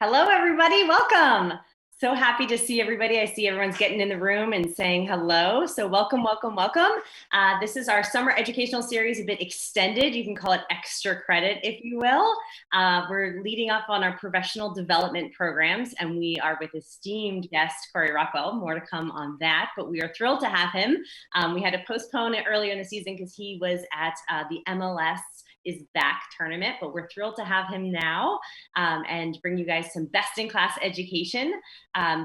Hello, everybody. Welcome. So happy to see everybody. I see everyone's getting in the room and saying hello. So welcome, welcome, welcome. This is our summer educational series, a bit extended. You can call it extra credit, if you will. We're leading up on our professional development programs, and we are with esteemed guest, Corey Rockwell. More to come on that, but we are thrilled to have him. We had to postpone it earlier in the season because he was at the MLS is Back tournament, but we're thrilled to have him now and bring you guys some best-in-class education,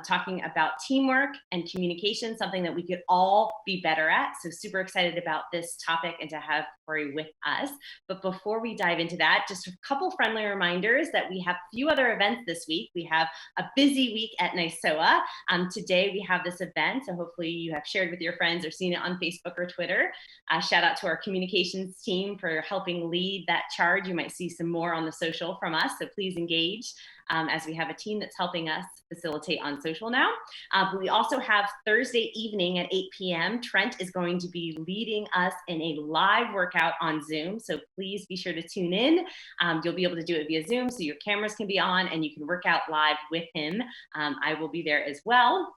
talking about teamwork and communication, something that we could all be better at. So super excited about this topic and to have Corey with us. But before we dive into that, just a couple friendly reminders that we have a few other events this week. We have a busy week at NYSOA. Today we have this event, so hopefully you have shared with your friends or seen it on Facebook or Twitter. Shout out to our communications team for helping lead that charge. You might see some more on the social from us, so please engage as we have a team that's helping us facilitate on social now. But we also have Thursday evening at 8 p.m. Trent is going to be leading us in a live workout on Zoom, so please be sure to tune in. You'll be able to do it via Zoom, so your cameras can be on and you can work out live with him. I will be there as well.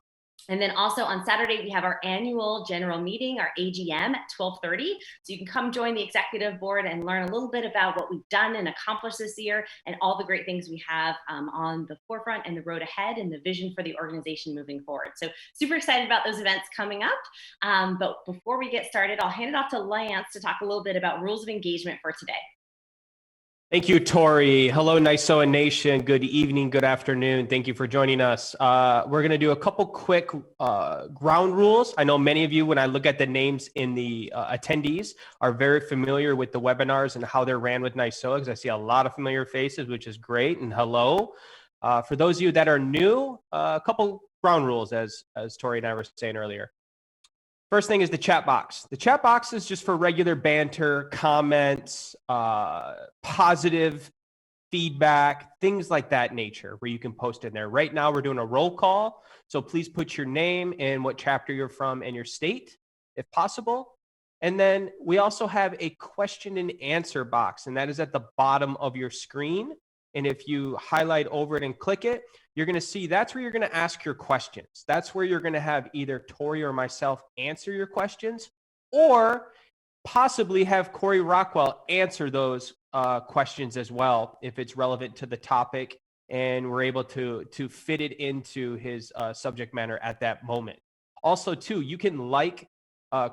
And then also on Saturday, we have our annual general meeting, our AGM at 12:30. So you can come join the executive board and learn a little bit about what we've done and accomplished this year and all the great things we have on the forefront and the road ahead and the vision for the organization moving forward. So super excited about those events coming up. But before we get started, I'll hand it off to Lance to talk a little bit about rules of engagement for today. Thank you, Tori. Hello, NYSOA Nation. Good evening, good afternoon. Thank you for joining us. We're going to do a couple quick ground rules. I know many of you, when I look at the names in the attendees, are very familiar with the webinars and how they're ran with NYSOA, because I see a lot of familiar faces, which is great. And hello. For those of you that are new, a couple ground rules, as Tori and I were saying earlier. First thing is the chat box. The chat box is just for regular banter, comments, positive feedback, things like that nature, where you can post in there. Right now, we're doing a roll call, so please put your name and what chapter you're from and your state, if possible. And then we also have a question and answer box, and that is at the bottom of your screen. And if you highlight over it and click it, you're going to see that's where you're going to ask your questions. That's where you're going to have either Tori or myself answer your questions, or possibly have Corey Rockwell answer those questions as well, if it's relevant to the topic and we're able to fit it into his subject matter at that moment. Also, too, you can like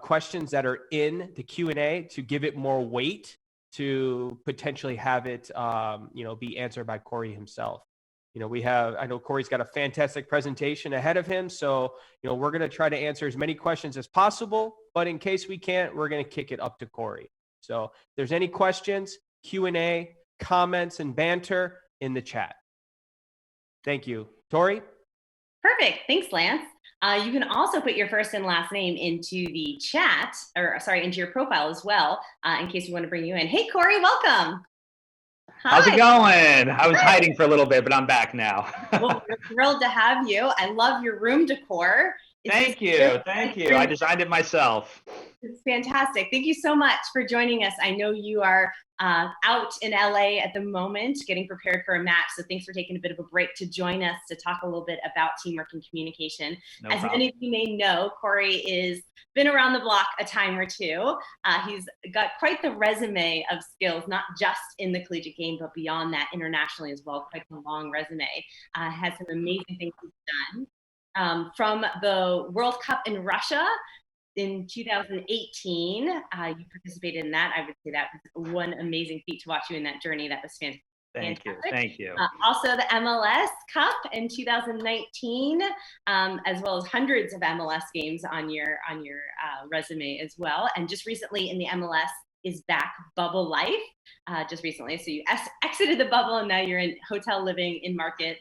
questions that are in the Q&A to give it more weight, to potentially have it, be answered by Corey himself. I know Corey's got a fantastic presentation ahead of him. So, we're going to try to answer as many questions as possible, but in case we can't, we're going to kick it up to Corey. So if there's any questions, Q&A, comments, and banter in the chat. Thank you. Tori? Perfect. Thanks, Lance. You can also put your first and last name into the chat, into your profile as well, in case we want to bring you in. Hey, Corey, welcome. Hi. How's it going? I was hiding for a little bit, but I'm back now. Well, we're thrilled to have you. I love your room decor. Thank you. I designed it myself. It's fantastic. Thank you so much for joining us. I know you are out in LA at the moment, getting prepared for a match. So thanks for taking a bit of a break to join us to talk a little bit about teamwork and communication. As many of you may know, Corey is been around the block a time or two. He's got quite the resume of skills, not just in the collegiate game, but beyond that, internationally as well. Quite a long resume. Has some amazing things he's done. From the World Cup in Russia in 2018, you participated in that. I would say that was one amazing feat to watch you in that journey. That was fantastic. Thank you. Also the MLS Cup in 2019, as well as hundreds of MLS games on your resume as well. And just recently in the MLS is Back bubble life, just recently. So you exited the bubble and now you're in hotel living, in-market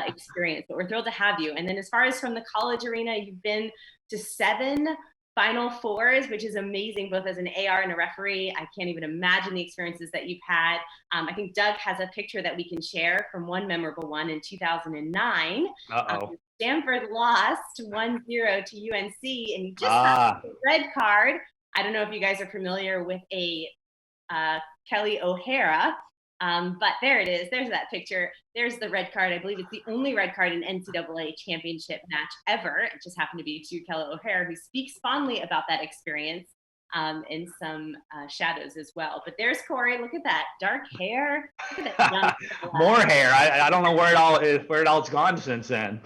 experience. But we're thrilled to have you. And then as far as from the college arena, you've been to 7 Final Fours, which is amazing, both as an AR and a referee. I can't even imagine the experiences that you've had. I think Doug has a picture that we can share from one memorable one in 2009. Stanford lost 1-0 to UNC, and you just got a red card. I don't know if you guys are familiar with a Kelly O'Hara. But there it is. There's that picture. There's the red card. I believe it's the only red card in NCAA championship match ever. It just happened to be to Kelly O'Hare, who speaks fondly about that experience in some shadows as well. But there's Corey. Look at that dark hair. Look at that more hair. I don't know where it all's gone since then.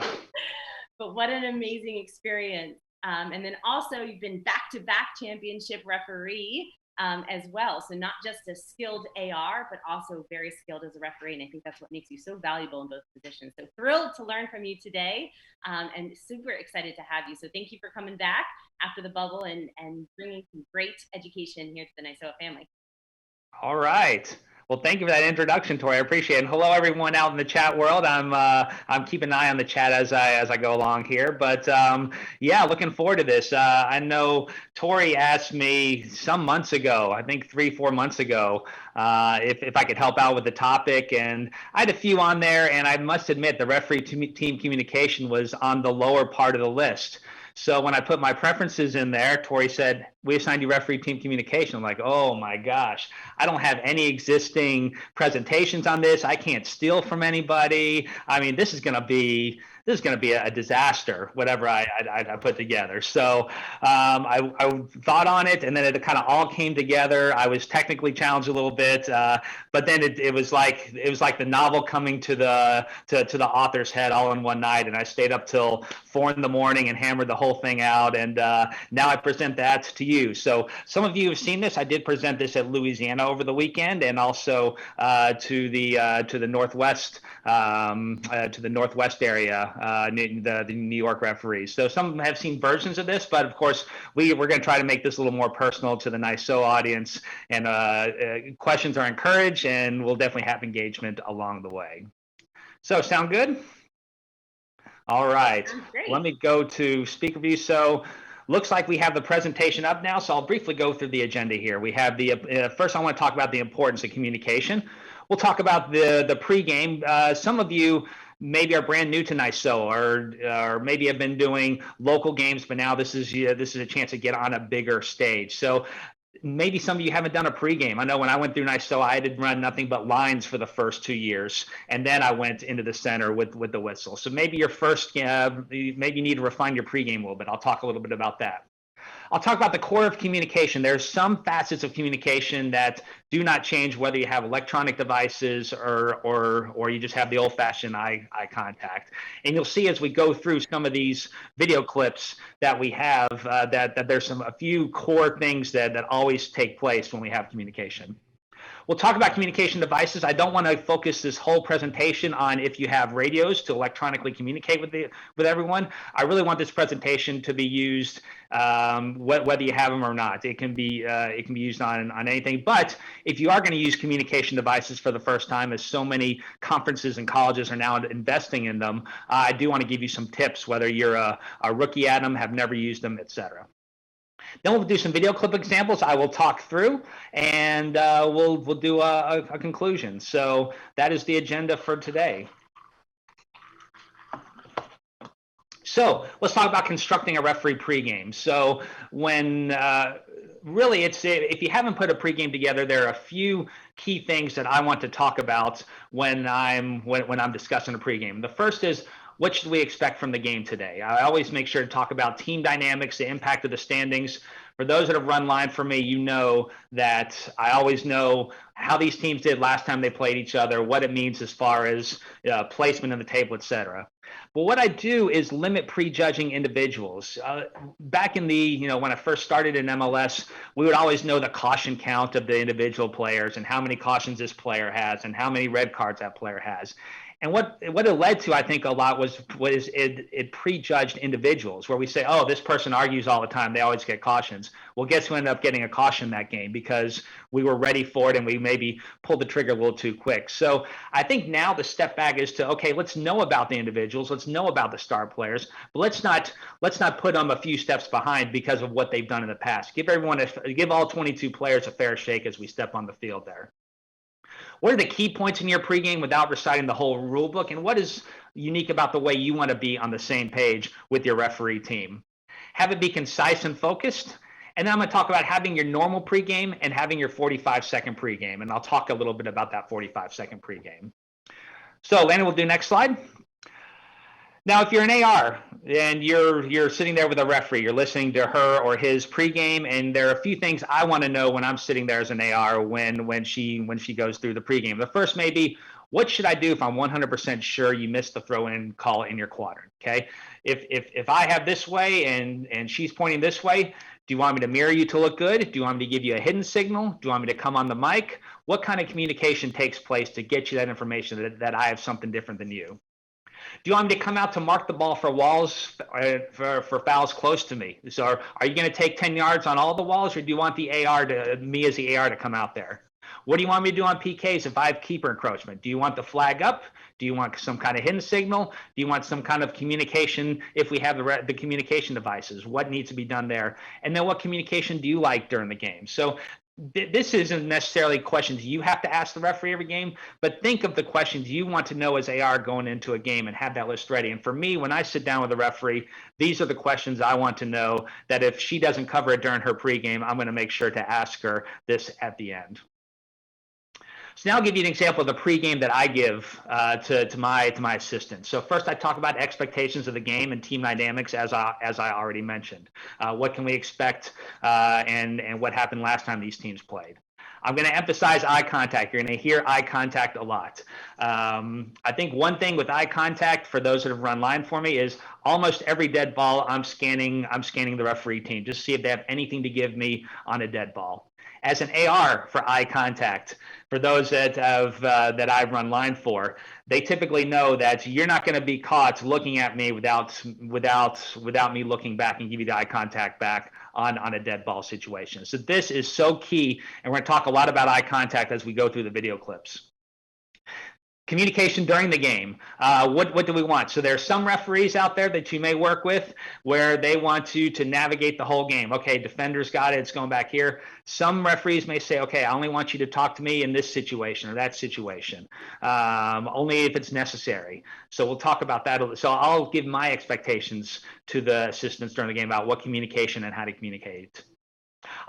But what an amazing experience. And then also you've been back-to-back championship referee as well. So not just a skilled AR, but also very skilled as a referee. And I think that's what makes you so valuable in both positions. So thrilled to learn from you today and super excited to have you. So thank you for coming back after the bubble and bringing some great education here to the NYSOA family. All right. Well, thank you for that introduction, Tori. I appreciate it. And hello, everyone out in the chat world. I'm keeping an eye on the chat as I go along here. But yeah, looking forward to this. I know Tori asked me some months ago, I think 3-4 months ago, if I could help out with the topic, and I had a few on there. And I must admit, the referee team communication was on the lower part of the list. So when I put my preferences in there, Tori said, we assigned you referee team communication. I'm like, oh my gosh, I don't have any existing presentations on this. I can't steal from anybody. I mean, this is going to be a disaster, whatever I put together. So I thought on it, and then it kind of all came together. I was technically challenged a little bit, but then it was like the novel coming to the author's head all in one night. And I stayed up till 4 a.m. and hammered the whole thing out. And now I present that to you. So some of you have seen this. I did present this at Louisiana over the weekend, and also to the northwest area. The New York referees. So some have seen versions of this, but of course we're going to try to make this a little more personal to the NYSOA audience, and questions are encouraged, and we'll definitely have engagement along the way. So sound good? All right, let me go to speaker view. So looks like we have the presentation up now, so I'll briefly go through the agenda here. We have the first, I want to talk about the importance of communication. We'll talk about the pregame. Some of you maybe are brand new to NYSOA, or maybe have been doing local games, but now this is a chance to get on a bigger stage. So maybe some of you haven't done a pregame. I know when I went through NYSOA, I did run nothing but lines for the first 2 years, and then I went into the center with the whistle. So maybe your first, maybe you need to refine your pregame a little bit. I'll talk a little bit about that. I'll talk about the core of communication. There's some facets of communication that do not change whether you have electronic devices or you just have the old-fashioned eye contact. And you'll see as we go through some of these video clips that we have that there's a few core things that always take place when we have communication. We'll talk about communication devices. I don't want to focus this whole presentation on if you have radios to electronically communicate with everyone. I really want this presentation to be used whether you have them or not. It can be used on anything. But if you are going to use communication devices for the first time, as so many conferences and colleges are now investing in them, I do want to give you some tips, whether you're a rookie at them, have never used them, etc. Then we'll do some video clip examples I will talk through, and we'll do a conclusion. So that is the agenda for today. So let's talk about constructing a referee pregame. So when really if you haven't put a pregame together, there are a few key things that I want to talk about when I'm discussing a pregame. The first is, what should we expect from the game today? I always make sure to talk about team dynamics, the impact of the standings. For those that have run line for me, you know that I always know how these teams did last time they played each other, what it means as far as placement in the table, etc. But what I do is limit prejudging individuals. Back in when I first started in MLS, we would always know the caution count of the individual players and how many cautions this player has and how many red cards that player has. And what it led to, I think, a lot was it prejudged individuals, where we say, oh, this person argues all the time, they always get cautions. Well, guess who ended up getting a caution that game? Because we were ready for it and we maybe pulled the trigger a little too quick. So I think now the step back is to, okay, let's know about the individuals, let's know about the star players, but let's not put them a few steps behind because of what they've done in the past. Give all 22 players a fair shake as we step on the field there. What are the key points in your pregame without reciting the whole rule book? And what is unique about the way you want to be on the same page with your referee team? Have it be concise and focused. And then I'm going to talk about having your normal pregame and having your 45-second pregame. And I'll talk a little bit about that 45-second pregame. So Landon, we'll do next slide. Now, if you're an AR and you're sitting there with a referee, you're listening to her or his pregame, and there are a few things I want to know when I'm sitting there as an AR when she goes through the pregame. The first may be, what should I do if I'm 100% sure you missed the throw-in call in your quadrant? Okay, if I have this way and she's pointing this way, do you want me to mirror you to look good? Do you want me to give you a hidden signal? Do you want me to come on the mic? What kind of communication takes place to get you that information that I have something different than you? Do you want me to come out to mark the ball for walls, for fouls close to me? So are you going to take 10 yards on all the walls, or do you want me as the AR to come out there? What do you want me to do on PKs if I have keeper encroachment? Do you want the flag up? Do you want some kind of hidden signal? Do you want some kind of communication if we have the communication devices? What needs to be done there? And then what communication do you like during the game? So this isn't necessarily questions you have to ask the referee every game, but think of the questions you want to know as AR going into a game and have that list ready. And for me, when I sit down with the referee, these are the questions I want to know, that if she doesn't cover it during her pregame, I'm going to make sure to ask her this at the end. So now I'll give you an example of the pregame that I give to my assistant. So first, I talk about expectations of the game and team dynamics, as I already mentioned. What can we expect, and what happened last time these teams played? I'm going to emphasize eye contact. You're going to hear eye contact a lot. I think one thing with eye contact, for those that have run line for me, is almost every dead ball I'm scanning the referee team just to see if they have anything to give me on a dead ball. As an AR for eye contact, for those that I've run line for, they typically know that you're not going to be caught looking at me without me looking back and give you the eye contact back on a dead ball situation. So this is so key, and we're going to talk a lot about eye contact as we go through the video clips. Communication during the game. What do we want? So there's some referees out there that you may work with where they want you to navigate the whole game. Okay, defenders got it, it's going back here. Some referees may say, okay, I only want you to talk to me in this situation or that situation, only if it's necessary. So we'll talk about that. So I'll give my expectations to the assistants during the game about what communication and how to communicate.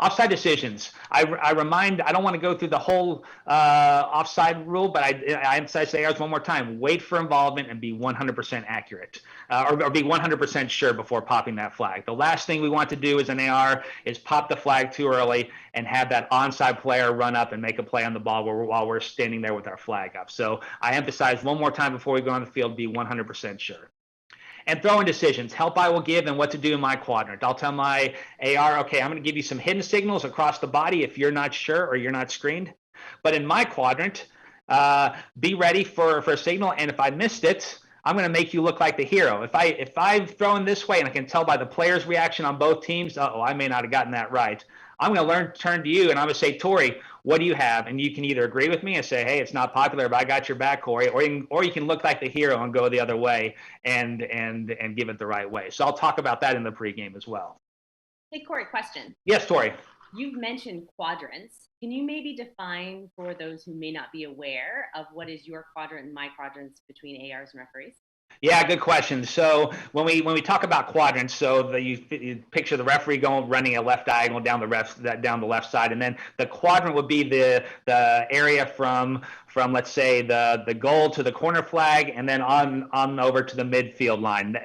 Offside decisions. I don't want to go through the whole offside rule, but I emphasize to ARs one more time: wait for involvement and be 100% accurate, or be 100% sure before popping that flag. The last thing we want to do as an AR is pop the flag too early and have that onside player run up and make a play on the ball while we're standing there with our flag up. So I emphasize one more time before we go on the field: be 100% sure. And throwing decisions, help I will give and what to do in my quadrant. I'll tell my AR, okay, I'm going to give you some hidden signals across the body if you're not sure or you're not screened. But in my quadrant, be ready for a signal. And if I missed it, I'm going to make you look like the hero. If I've thrown this way and I can tell by the players' reaction on both teams, I may not have gotten that right. I'm going to turn to you and I'm going to say, Tori, what do you have? And you can either agree with me and say, hey, it's not popular, but I got your back, Corey, or you can look like the hero and go the other way and give it the right way. So I'll talk about that in the pregame as well. Hey, Corey, question. Yes, Tori. You've mentioned quadrants. Can you maybe define for those who may not be aware of what is your quadrant and my quadrants between ARs and referees? Yeah, good question. So when we talk about quadrants, so you picture the referee running a left diagonal down the left side, and then the quadrant would be the area from let's say the goal to the corner flag, and then on over to the midfield line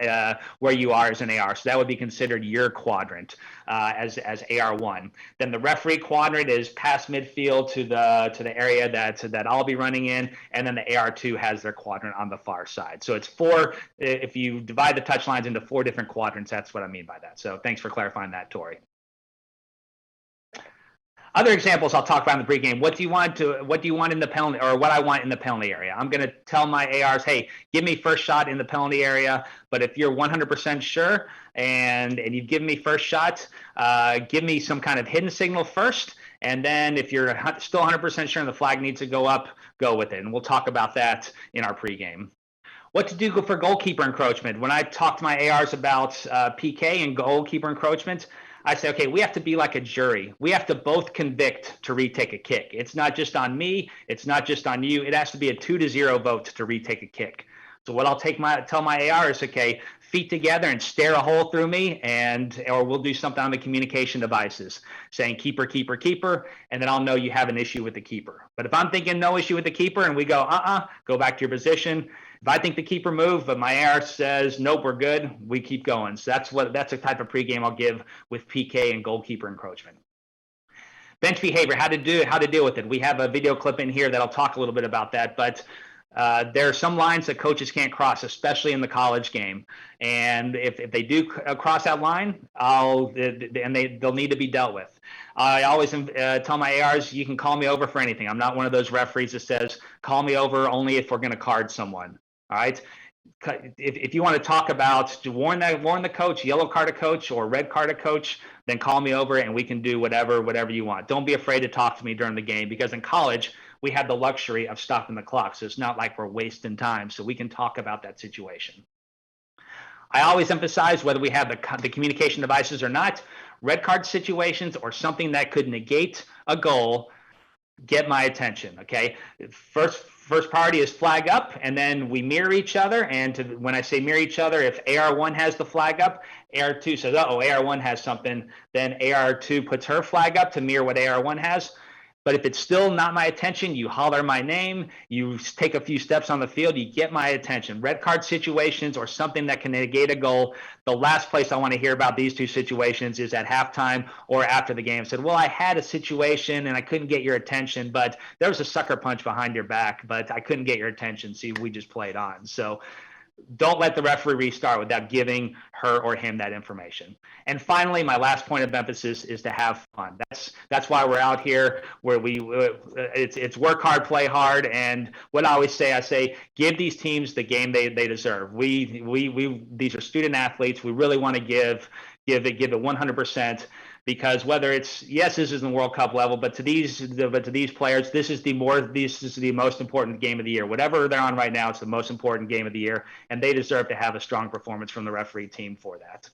where you are as an AR. So that would be considered your quadrant as AR1. Then the referee quadrant is past midfield to the area that I'll be running in, and then the AR2 has their quadrant on the far side. So it's four. If you divide the touch lines into 4 different quadrants, that's what I mean by that. So thanks for clarifying that, Tori. Other examples I'll talk about in the pregame. What do you want in the penalty, or what I want in the penalty area? I'm going to tell my ARs, hey, give me first shot in the penalty area. But if you're 100% sure and you've given me first shot, give me some kind of hidden signal first. And then if you're still 100% sure and the flag needs to go up, go with it. And we'll talk about that in our pregame. What to do for goalkeeper encroachment. When I talk to my ARs about PK and goalkeeper encroachment, I say, okay, we have to be like a jury. We have to both convict to retake a kick. It's not just on me. It's not just on you. It has to be a 2-0 vote to retake a kick. So what I'll tell my AR is, okay, feet together and stare a hole through me, or we'll do something on the communication devices saying keeper, keeper, keeper, and then I'll know you have an issue with the keeper. But if I'm thinking no issue with the keeper and we go, go back to your position. If I think the keeper moved, but my AR says, nope, we're good, we keep going. So that's a type of pregame I'll give with PK and goalkeeper encroachment. Bench behavior, how to deal with it. We have a video clip in here that'll talk a little bit about that, but there are some lines that coaches can't cross, especially in the college game. And if they do cross that line, they'll need to be dealt with. I always tell my ARs, you can call me over for anything. I'm not one of those referees that says, call me over only if we're going to card someone. All right. If you want to talk about to warn the coach, yellow card a coach or red card a coach, then call me over and we can do whatever you want. Don't be afraid to talk to me during the game, because in college we have the luxury of stopping the clock. So it's not like we're wasting time. So we can talk about that situation. I always emphasize, whether we have the communication devices or not, red card situations or something that could negate a goal, get my attention. Okay. First priority is flag up, and then we mirror each other. And when I say mirror each other, if AR1 has the flag up, AR2 says, uh-oh, AR1 has something. Then AR2 puts her flag up to mirror what AR1 has. But if it's still not my attention, you holler my name, you take a few steps on the field, you get my attention. Red card situations or something that can negate a goal. The last place I want to hear about these two situations is at halftime or after the game. Said, well, I had a situation and I couldn't get your attention, but there was a sucker punch behind your back, but I couldn't get your attention. See, we just played on. So don't let the referee restart without giving her or him that information. And finally, my last point of emphasis is to have fun. That's why we're out here, where it's work hard, play hard. And what I always say, I say, give these teams the game they deserve. These are student athletes. We really want to give it 100%. Because whether it's, yes, this is the World Cup level, but to these players, this is the most important game of the year. Whatever they're on right now, it's the most important game of the year, and they deserve to have a strong performance from the referee team for that.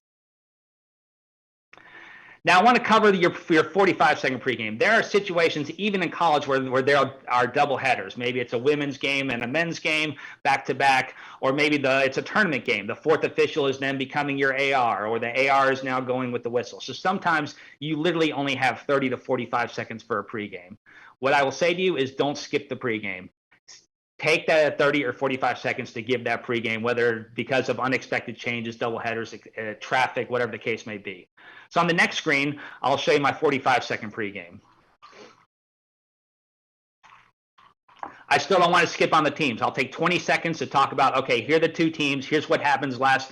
Now, I want to cover your 45-second pregame. There are situations, even in college, where there are double headers. Maybe it's a women's game and a men's game back to back, or maybe it's a tournament game. The fourth official is then becoming your AR, or the AR is now going with the whistle. So sometimes you literally only have 30 to 45 seconds for a pregame. What I will say to you is, don't skip the pregame. Take that 30 or 45 seconds to give that pregame, whether because of unexpected changes, double headers, traffic, whatever the case may be. So on the next screen, I'll show you my 45-second pregame. I still don't want to skip on the teams. I'll take 20 seconds to talk about, okay, here are the two teams. Here's what happened last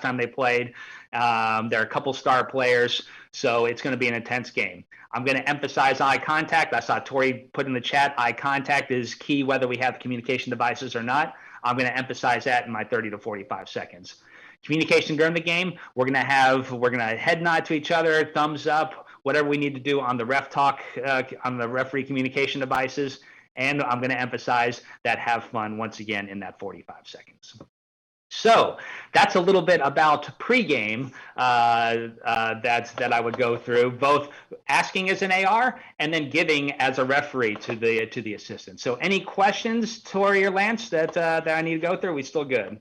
time they played. There are a couple star players, so it's going to be an intense game. I'm going to emphasize eye contact. I saw Tori put in the chat, eye contact is key whether we have communication devices or not. I'm going to emphasize that in my 30 to 45 seconds. Communication during the game, we're going to head nod to each other, thumbs up, whatever we need to do on the ref talk, on the referee communication devices. And I'm going to emphasize that have fun once again in that 45 seconds. So that's a little bit about pregame that I would go through, both asking as an AR and then giving as a referee to the assistant. So any questions, Tori or Lance, that I need to go through? We still good?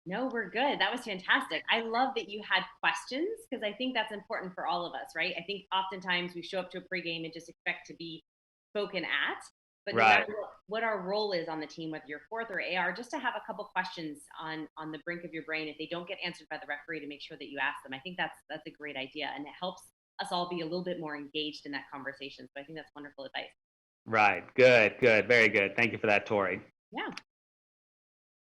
No, we're good. That was fantastic. I love that you had questions, because I think that's important for all of us, right? I think oftentimes we show up to a pregame and just expect to be spoken at. But no matter what our role is on the team, whether you're fourth or AR, just to have a couple questions on the brink of your brain, if they don't get answered by the referee, to make sure that you ask them. I think that's a great idea, and it helps us all be a little bit more engaged in that conversation. So I think that's wonderful advice. Right. Good. Very good. Thank you for that, Tori. Yeah.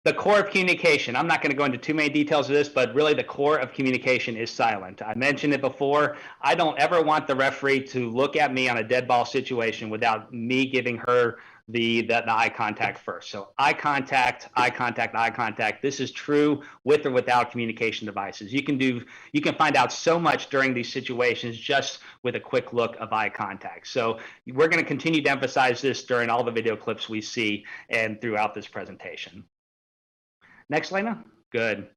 The core of communication. I'm not going to go into too many details of this, but really the core of communication is silent. I mentioned it before. I don't ever want the referee to look at me on a dead ball situation without me giving her the eye contact first. So eye contact. This is true with or without communication devices. You can find out so much during these situations just with a quick look of eye contact. So we're going to continue to emphasize this during all the video clips we see and throughout this presentation. Next, Lena. Good.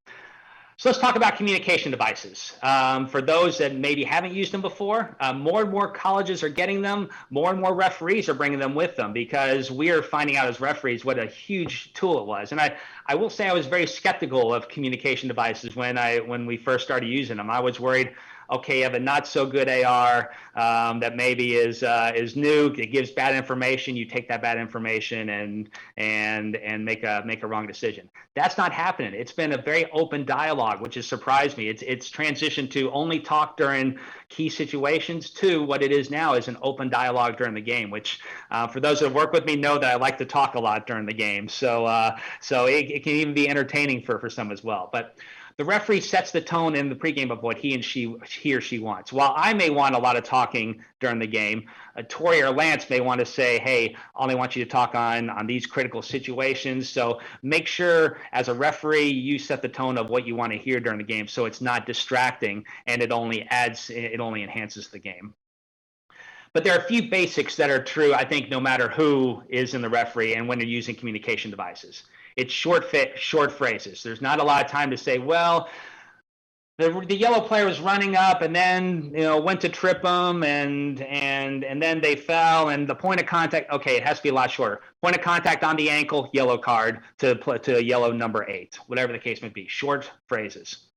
So let's talk about communication devices. For those that maybe haven't used them before, more and more colleges are getting them. More and more referees are bringing them with them because we are finding out as referees what a huge tool it was. And I will say I was very skeptical of communication devices when we first started using them. I was worried, okay, you have a not so good AR that maybe is new. It gives bad information. You take that bad information and make a wrong decision. That's not happening. It's been a very open dialogue, which has surprised me. It's transitioned to only talk during key situations to what it is now is an open dialogue during the game. Which for those that work with me know that I like to talk a lot during the game. So it can even be entertaining for some as well. But the referee sets the tone in the pregame of what he or she wants. While I may want a lot of talking during the game, Tori or Lance may want to say, hey, I only want you to talk on these critical situations. So make sure as a referee, you set the tone of what you want to hear during the game so it's not distracting and it only enhances the game. But there are a few basics that are true, I think, no matter who is in the referee and when they're using communication devices. It's short phrases. There's not a lot of time to say, well, the yellow player was running up and then went to trip them and then they fell and the point of contact. Okay, it has to be a lot shorter. Point of contact on the ankle, yellow card to yellow number 8, whatever the case may be. Short phrases.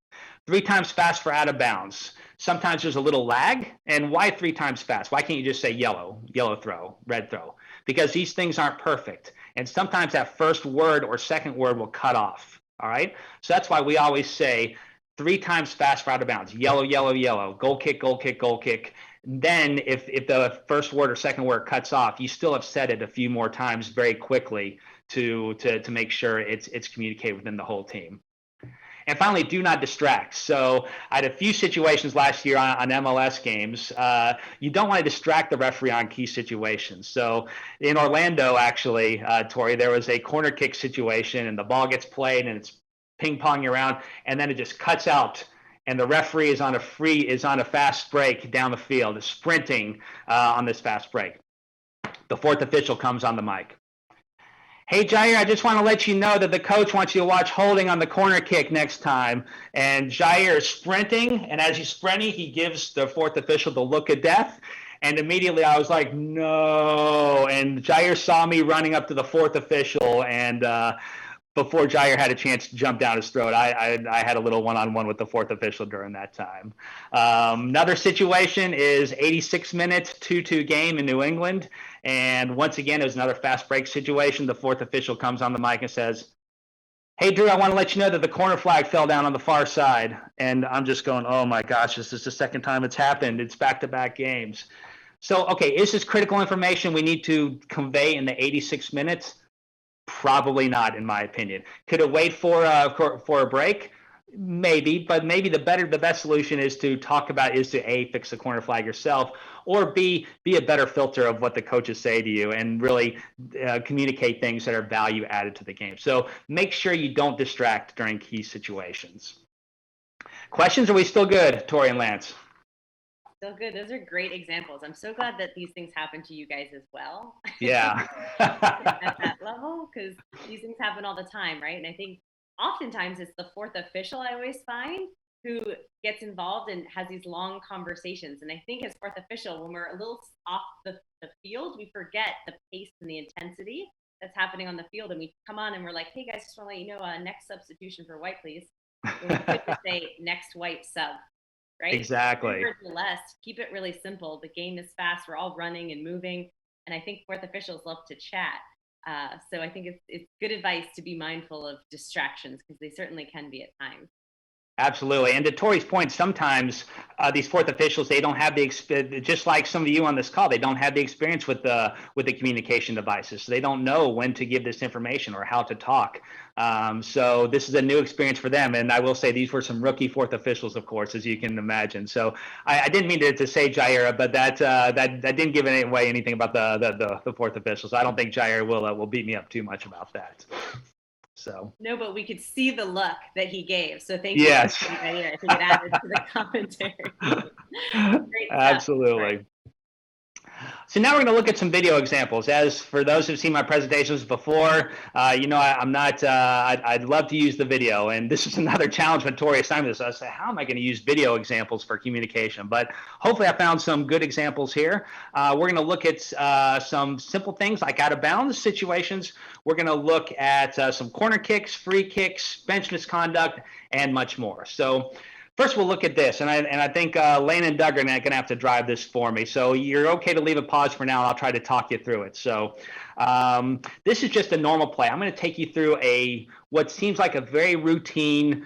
3 times fast for out of bounds. Sometimes there's a little lag. And why 3 times fast? Why can't you just say yellow throw, red throw? Because these things aren't perfect. And sometimes that first word or second word will cut off. All right. So that's why we always say 3 times fast for out of bounds. Yellow, yellow, yellow. Goal kick, goal kick, goal kick. Then if the first word or second word cuts off, you still have said it a few more times very quickly to make sure it's communicated within the whole team. And finally, do not distract. So I had a few situations last year on MLS games. You don't want to distract the referee on key situations. So in Orlando, actually, Tori, there was a corner kick situation and the ball gets played and it's ping-ponging around and then it just cuts out and the referee is on a fast break down the field, is sprinting on this fast break. The 4th official comes on the mic. Hey, Jair, I just want to let you know that the coach wants you to watch holding on the corner kick next time. And Jair is sprinting, and as he's sprinting, he gives the 4th official the look of death. And immediately I was like, no. And Jair saw me running up to the 4th official, and before Jair had a chance to jump down his throat, I had a little one-on-one with the 4th official during that time. Another situation is 86-minute 2-2 game in New England. And once again, it was another fast break situation. The 4th official comes on the mic and says, hey, Drew, I want to let you know that the corner flag fell down on the far side. And I'm just going, oh, my gosh, this is the second time it's happened. It's back-to-back games. So, okay, is this critical information we need to convey in the 86 minutes? Probably not, in my opinion. Could it wait for a break? Maybe, but maybe the best solution is to A, fix the corner flag yourself, or B, be a better filter of what the coaches say to you and really communicate things that are value added to the game. So make sure you don't distract during key situations. Questions? Are we still good, Tori and Lance? Still good. Those are great examples. I'm so glad that these things happen to you guys as well. Yeah. At that level, because these things happen all the time, right? And I think oftentimes it's the 4th official, I always find, who gets involved and has these long conversations. And I think as 4th official, when we're a little off the field, we forget the pace and the intensity that's happening on the field. And we come on and we're like, hey guys, just want to let you know, next substitution for white, please. We could just say next white sub, right? Exactly. Less, keep it really simple. The game is fast. We're all running and moving. And I think 4th officials love to chat. So I think it's good advice to be mindful of distractions because they certainly can be at times. Absolutely. And to Tori's point, sometimes these 4th officials, they don't have the experience, just like some of you on this call, they don't have the experience with the communication devices. So they don't know when to give this information or how to talk. So this is a new experience for them. And I will say these were some rookie 4th officials, of course, as you can imagine. So I didn't mean to say Jair, but that didn't give away anything about the 4th officials. I don't think Jair will beat me up too much about that. So no, but we could see the look that he gave. So thank yes. you. I think it added to the commentary. Absolutely. So now we're going to look at some video examples. As for those who've seen my presentations before, I'm not, I'd love to use the video. And this is another challenge when Tori assigned this. I said, how am I going to use video examples for communication? But hopefully I found some good examples here. We're going to look at some simple things like out of bounds situations. We're going to look at some corner kicks, free kicks, bench misconduct, and much more. So first, we'll look at this, and I think Lane and Doug are going to have to drive this for me. So you're okay to leave a pause for now, and I'll try to talk you through it. So this is just a normal play. I'm going to take you through what seems like a very routine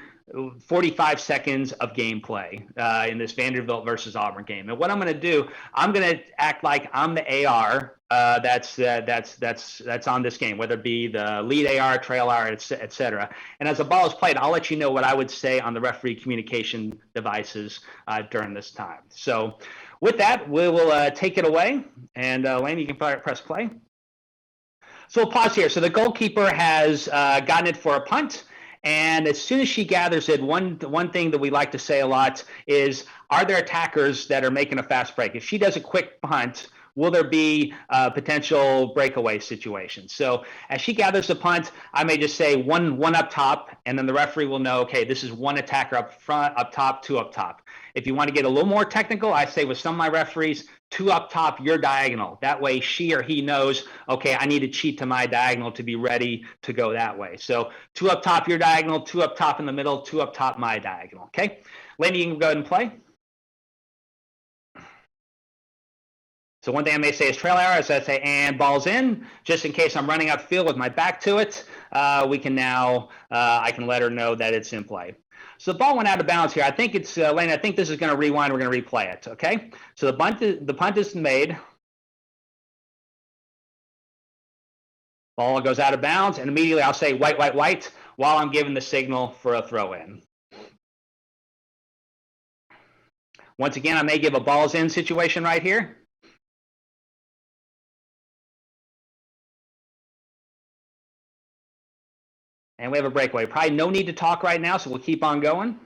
45 seconds of gameplay in this Vanderbilt versus Auburn game. And what I'm going to do, I'm going to act like I'm the AR that's on this game, whether it be the lead AR, trail AR, et cetera. And as the ball is played, I'll let you know what I would say on the referee communication devices during this time. So with that, we will take it away. And Lane, you can press play. So we'll pause here. So the goalkeeper has gotten it for a punt. And as soon as she gathers it, one thing that we like to say a lot is, are there attackers that are making a fast break? If she does a quick punt, will there be potential breakaway situations? So as she gathers the punt, I may just say one up top, and then the referee will know, okay, this is one attacker up front, up top, two up top. If you want to get a little more technical, I say with some of my referees, two up top, your diagonal. That way she or he knows, okay, I need to cheat to my diagonal to be ready to go that way. So two up top, your diagonal, two up top in the middle, two up top, my diagonal, okay? Lady, you can go ahead and play. So one thing I may say is trail error, as I say, and ball's in, just in case I'm running upfield with my back to it, we can now, I can let her know that it's in play. So the ball went out of bounds here. I think it's, Lane, I think this is going to rewind. We're going to replay it, okay? So the punt is made. Ball goes out of bounds, and immediately I'll say white, white, white, while I'm giving the signal for a throw in. Once again, I may give a balls in situation right here. And we have a breakaway. Probably no need to talk right now, so we'll keep on going.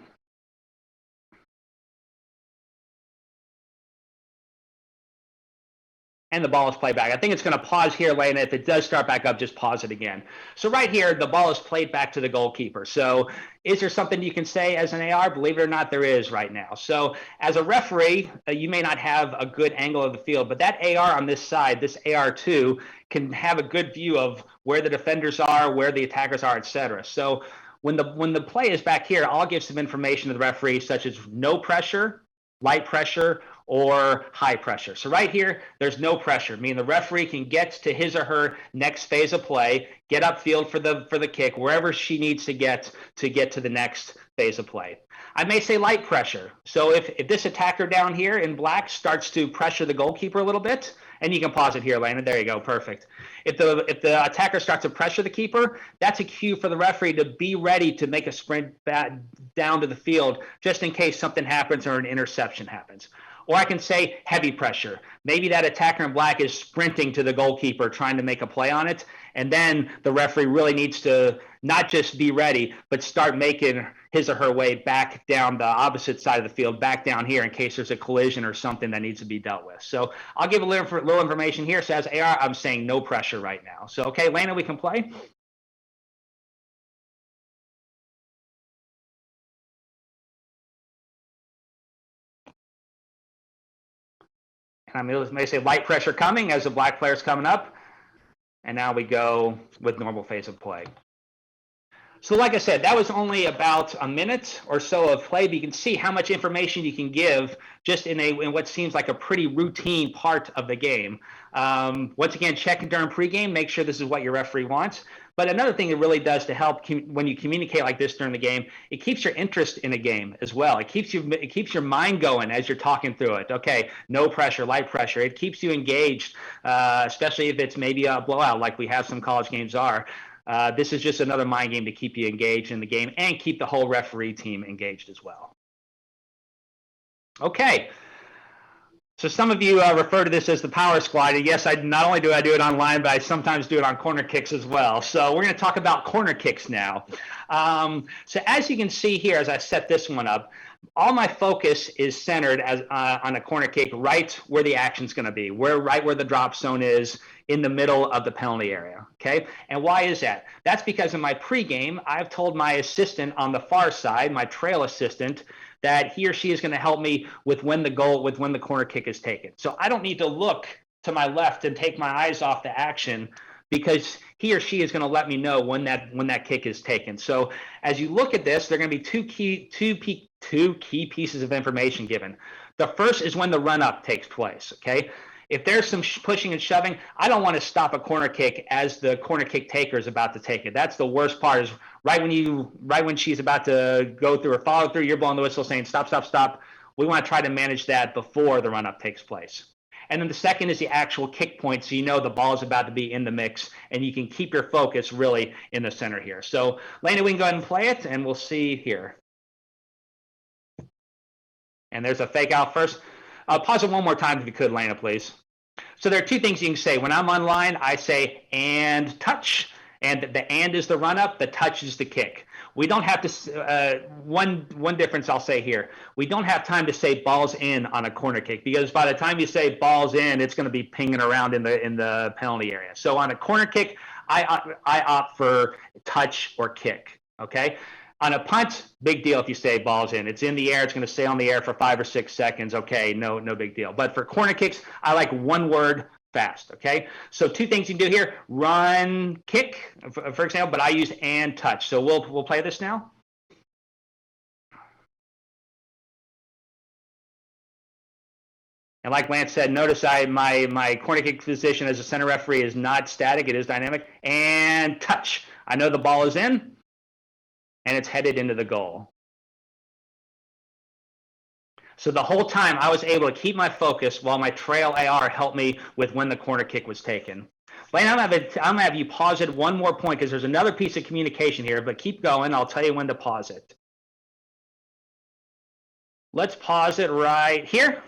And the ball is played back. I think it's going to pause here, Lane. If it does start back up, just pause it again. So right here, the ball is played back to the goalkeeper. So is there something you can say as an AR? Believe it or not, there is right now. So as a referee, you may not have a good angle of the field, but that AR on this side, this AR2, can have a good view of where the defenders are, where the attackers are, et cetera. So when the play is back here, I'll give some information to the referee, such as no pressure, light pressure, or high pressure. So right here, there's no pressure, meaning the referee can get to his or her next phase of play, get upfield for the kick, wherever she needs to get to the next phase of play. I may say light pressure. So if this attacker down here in black starts to pressure the goalkeeper a little bit, and you can pause it here, Landon. There you go, perfect. If the attacker starts to pressure the keeper, that's a cue for the referee to be ready to make a sprint back down to the field, just in case something happens or an interception happens. Or I can say heavy pressure. Maybe that attacker in black is sprinting to the goalkeeper, trying to make a play on it. And then the referee really needs to not just be ready, but start making his or her way back down the opposite side of the field, back down here in case there's a collision or something that needs to be dealt with. So I'll give a little information here. So as AR, I'm saying no pressure right now. So, okay, Lana, we can play. I may say light pressure coming as the black player's coming up. And now we go with normal phase of play. So like I said, that was only about a minute or so of play, but you can see how much information you can give just in what seems like a pretty routine part of the game. Once again, check during pregame, make sure this is what your referee wants. But another thing it really does to help when you communicate like this during the game, it keeps your interest in a game as well. It keeps your mind going as you're talking through it. Okay, no pressure, light pressure. It keeps you engaged, especially if it's maybe a blowout like we have some college games are. This is just another mind game to keep you engaged in the game and keep the whole referee team engaged as well. Okay. So some of you refer to this as the power squad. Yes, not only do I do it online, but I sometimes do it on corner kicks as well. So we're going to talk about corner kicks now. So as you can see here, as I set this one up, all my focus is centered as on a corner kick right where the action's going to be, right where the drop zone is in the middle of the penalty area, okay? And why is that? That's because in my pregame, I've told my assistant on the far side, my trail assistant, that he or she is going to help me with when the corner kick is taken. So I don't need to look to my left and take my eyes off the action, because he or she is going to let me know when that kick is taken. So as you look at this, there are going to be two key pieces of information given. The first is when the run up takes place, okay? If there's some pushing and shoving, I don't want to stop a corner kick as the corner kick taker is about to take it. That's the worst part, is right when she's about to go through or follow through, you're blowing the whistle saying stop, stop, stop. We want to try to manage that before the run up takes place. And then the second is the actual kick point, so you know the ball is about to be in the mix, and you can keep your focus really in the center here. So, Lena, we can go ahead and play it, and we'll see here. And there's a fake out first. Pause it one more time if you could, Lena, please. So there are two things you can say. When I'm online, I say and touch, and the and is the run up, the touch is the kick. We don't have to, one difference I'll say here, we don't have time to say balls in on a corner kick, because by the time you say balls in, it's going to be pinging around in the penalty area. So on a corner kick, I opt for touch or kick, okay? On a punt, big deal if you say balls in. It's in the air, it's going to stay on the air for 5 or 6 seconds, okay, no big deal. But for corner kicks, I like one word, fast, okay? So two things you can do here: run, kick, for example, but I use and touch. So we'll play this now. And like Lance said, notice my corner kick position as a center referee is not static, it is dynamic. And touch. I know the ball is in, and it's headed into the goal. So the whole time I was able to keep my focus while my trail AR helped me with when the corner kick was taken. Lane, I'm going to have you pause it one more point, because there's another piece of communication here, but keep going. I'll tell you when to pause it. Let's pause it right here.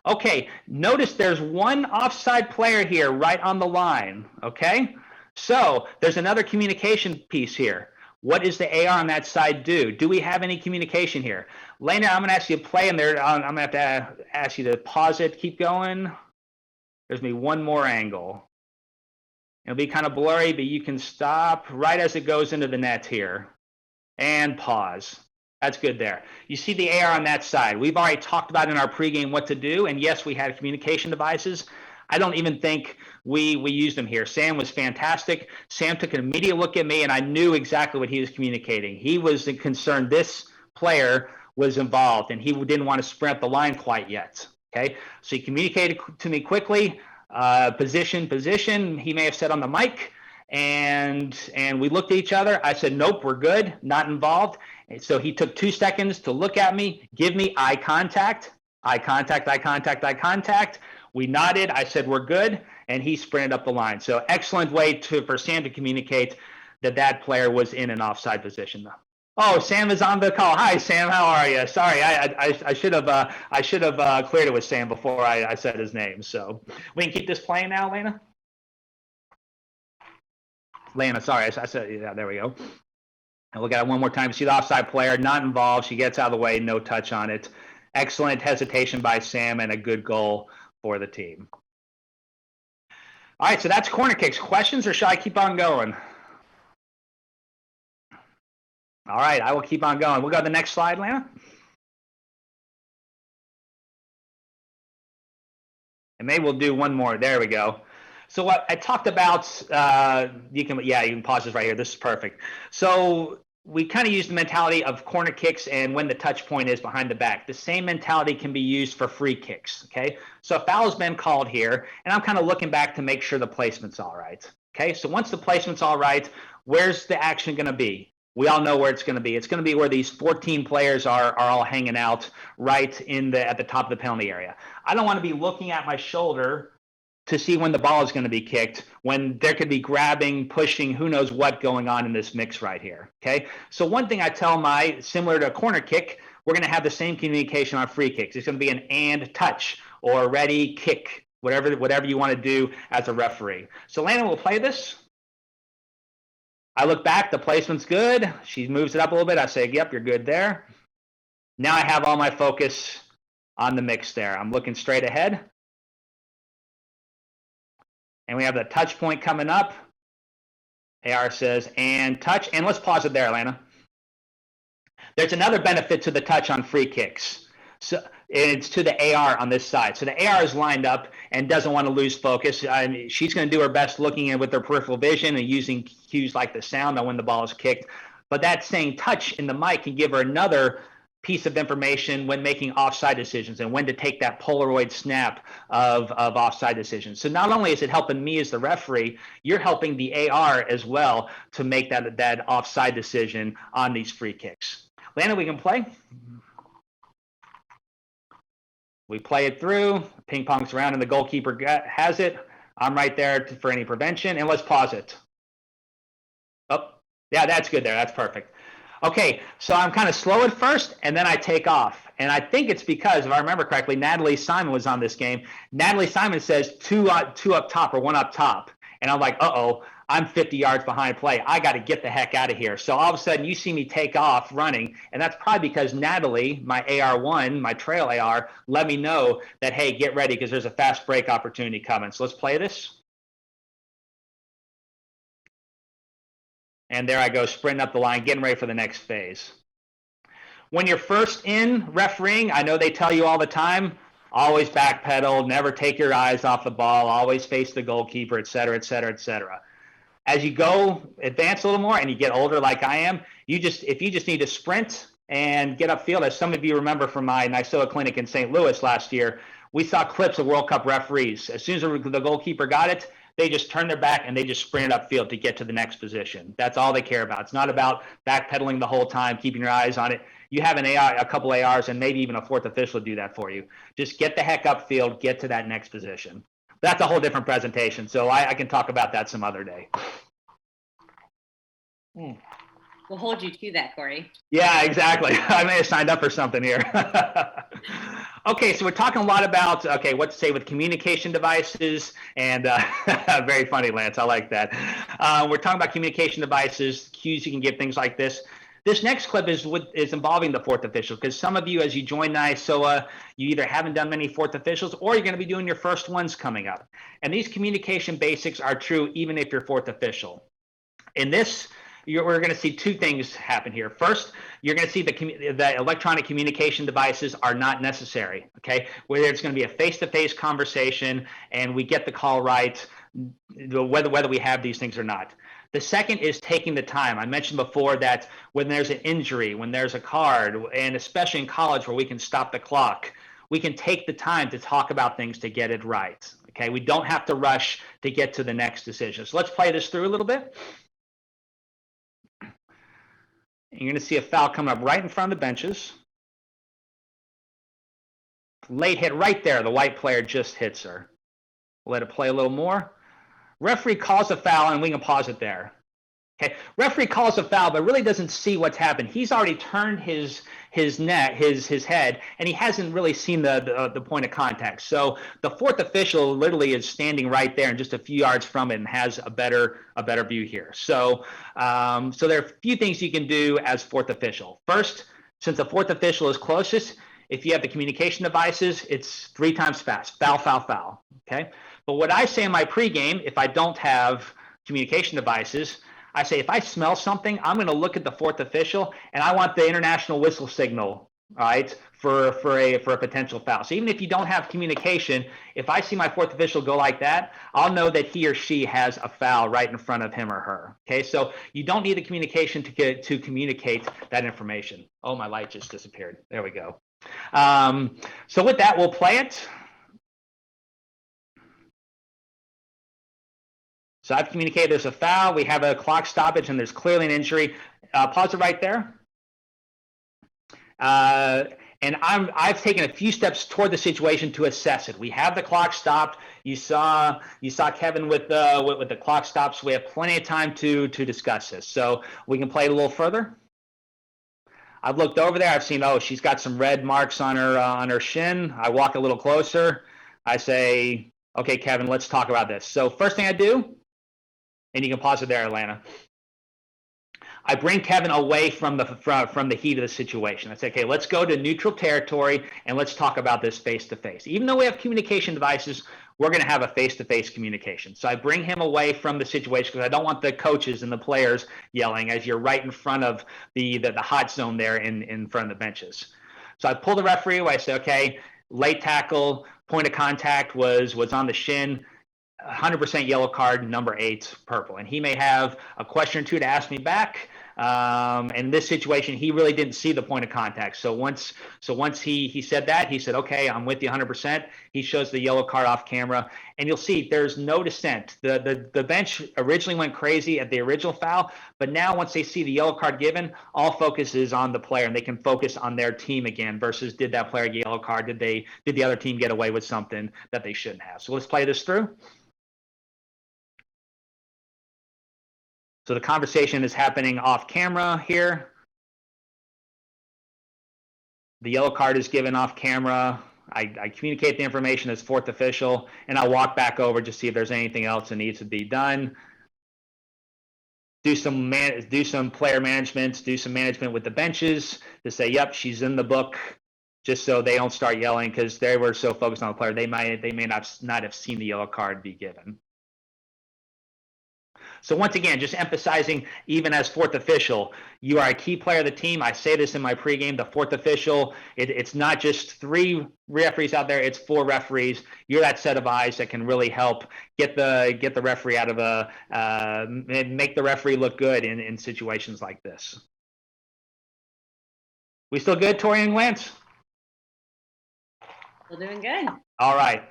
Okay, notice there's one offside player here right on the line, okay? So there's another communication piece here. What does the AR on that side do? Do we have any communication here? Lena, I'm going to ask you to play in there. I'm going to have to ask you to pause it. Keep going. There's me one more angle. It'll be kind of blurry, but you can stop right as it goes into the net here. And pause. That's good there. You see the AR on that side. We've already talked about in our pregame what to do. And yes, we had communication devices. I don't even think we used them here. Sam was fantastic. Sam took an immediate look at me, and I knew exactly what he was communicating. He was concerned this player was involved, and he didn't want to sprint the line quite yet. Okay, so he communicated to me quickly. Position. He may have said on the mic, and we looked at each other. I said, nope, we're good, not involved. And so he took 2 seconds to look at me, give me eye contact. We nodded. I said, we're good. And he sprinted up the line. So excellent way for Sam to communicate that player was in an offside position. Oh, Sam is on the call. Hi, Sam. How are you? Sorry, I should have cleared it with Sam before I said his name. So we can keep this playing now, Lena. Lena, sorry, I said, yeah, there we go. And look at it one more time. See the offside player, not involved. She gets out of the way, no touch on it. Excellent hesitation by Sam, and a good goal for the team. All right, so that's corner kicks. Questions, or shall I keep on going? All right, I will keep on going. We'll go to the next slide, Lana. And maybe we'll do one more. There we go. So what I talked about, you can pause this right here. This is perfect. So we kind of use the mentality of corner kicks and when the touch point is behind the back. The same mentality can be used for free kicks, okay? So a foul has been called here, and I'm kind of looking back to make sure the placement's all right, okay? So once the placement's all right, where's the action going to be? We all know where it's going to be. It's going to be where these 14 players are all hanging out right at the top of the penalty area. I don't want to be looking at my shoulder to see when the ball is going to be kicked, when there could be grabbing, pushing, who knows what going on in this mix right here, okay? So one thing I tell similar to a corner kick, we're going to have the same communication on free kicks. It's going to be an and touch or ready kick, whatever you want to do as a referee. So Lana will play this. I look back, the placement's good. She moves it up a little bit. I say, yep, you're good there. Now I have all my focus on the mix there. I'm looking straight ahead. And we have the touch point coming up. AR says, and touch. And let's pause it there, Atlanta. There's another benefit to the touch on free kicks. So it's to the AR on this side. So the AR is lined up and doesn't want to lose focus. She's going to do her best looking in with her peripheral vision and using cues like the sound on when the ball is kicked. But that saying touch in the mic can give her another piece of information when making offside decisions and when to take that Polaroid snap of offside decisions. So not only is it helping me as the referee, you're helping the AR as well to make that offside decision on these free kicks. Lana, we can play. We play it through, ping pongs around, and the goalkeeper has it. I'm right there for any prevention, and let's pause it. Oh, yeah, that's good there. That's perfect. Okay, so I'm kind of slow at first, and then I take off. And I think it's because, if I remember correctly, Natalie Simon was on this game. Natalie Simon says two up top or one up top. And I'm like, uh-oh, I'm 50 yards behind play. I got to get the heck out of here. So all of a sudden, you see me take off running, and that's probably because Natalie, my AR1, my trail AR, let me know that, hey, get ready because there's a fast break opportunity coming. So let's play this. And there I go, sprinting up the line, getting ready for the next phase. When you're first in refereeing, I know they tell you all the time, always backpedal, never take your eyes off the ball, always face the goalkeeper, et cetera, et cetera, et cetera. As you go advance a little more and you get older like I am, if you just need to sprint and get upfield, as some of you remember from my NYSOA clinic in St. Louis last year, we saw clips of World Cup referees. As soon as the goalkeeper got it, they just turn their back and they just sprint upfield to get to the next position. That's all they care about. It's not about backpedaling the whole time, keeping your eyes on it. You have an AR, a couple ARs, and maybe even a fourth official do that for you. Just get the heck upfield, get to that next position. That's a whole different presentation, so I can talk about that some other day. We'll hold you to that, Corey. Yeah, exactly. I may have signed up for something here. Okay, so we're talking a lot about, what to say with communication devices, and very funny, Lance, I like that. We're talking about communication devices, cues you can give, things like this. This next clip is involving the fourth official, because some of you, as you join NYSOA, you either haven't done many fourth officials or you're going to be doing your first ones coming up. And these communication basics are true even if you're fourth official. In this, we're going to see two things happen here. First, you're going to see the electronic communication devices are not necessary, okay? Where it's going to be a face-to-face conversation and we get the call right, whether we have these things or not. The second is taking the time. I mentioned before that when there's an injury, when there's a card, and especially in college where we can stop the clock, we can take the time to talk about things to get it right, okay? We don't have to rush to get to the next decision. So let's play this through a little bit. You're going to see a foul coming up right in front of the benches. Late hit right there. The white player just hits her. We'll let it play a little more. Referee calls a foul, and we can pause it there. Okay, referee calls a foul, but really doesn't see what's happened. He's already turned his head, and he hasn't really seen the point of contact. So the fourth official literally is standing right there and just a few yards from it and has a better view here. So so there are a few things you can do as fourth official. First, since the fourth official is closest, if you have the communication devices, it's 3 times fast. Foul, foul, foul. Okay. But what I say in my pregame, if I don't have communication devices, I say if I smell something, I'm going to look at the fourth official and I want the international whistle signal, all right, for a potential foul. So even if you don't have communication, if I see my fourth official go like that, I'll know that he or she has a foul right in front of him or her. Okay, so you don't need the communication to communicate that information. Oh, my light just disappeared. There we go. So with that, we'll play it. So I've communicated there's a foul, we have a clock stoppage, and there's clearly an injury. Pause it right there. And I've taken a few steps toward the situation to assess it. We have the clock stopped. You saw Kevin with the clock stopped, so we have plenty of time to discuss this. So we can play it a little further. I've looked over there. I've seen, oh, she's got some red marks on her shin. I walk a little closer. I say, okay, Kevin, let's talk about this. So first thing I do, and you can pause it there, Atlanta. I bring Kevin away from the heat of the situation. I say, okay, let's go to neutral territory and let's talk about this face to face. Even though we have communication devices, we're going to have a face-to-face communication. So I bring him away from the situation because I don't want the coaches and the players yelling as you're right in front of the hot zone there in front of the benches. So I pull the referee away. I say, okay, late tackle, point of contact was on the shin, 100% yellow card, number 8, purple. And he may have a question or two to ask me back. In this situation, he really didn't see the point of contact. So once he said that, he said, okay, I'm with you 100%. He shows the yellow card off camera, and you'll see there's no dissent. The bench originally went crazy at the original foul, but now once they see the yellow card given, all focus is on the player, and they can focus on their team again versus did that player get a yellow card? Did the other team get away with something that they shouldn't have? So let's play this through. So the conversation is happening off camera here. The yellow card is given off camera. I communicate the information as fourth official, and I'll walk back over to see if there's anything else that needs to be done. Do some player management, do some management with the benches to say, yep, she's in the book, just so they don't start yelling because they were so focused on the player. They may not have seen the yellow card be given. So once again, just emphasizing, even as fourth official, you are a key player of the team. I say this in my pregame, the fourth official, it's not just 3 referees out there, it's 4 referees. You're that set of eyes that can really help get the referee out of make the referee look good in situations like this. We still good, Tori and Lance? Still doing good. All right.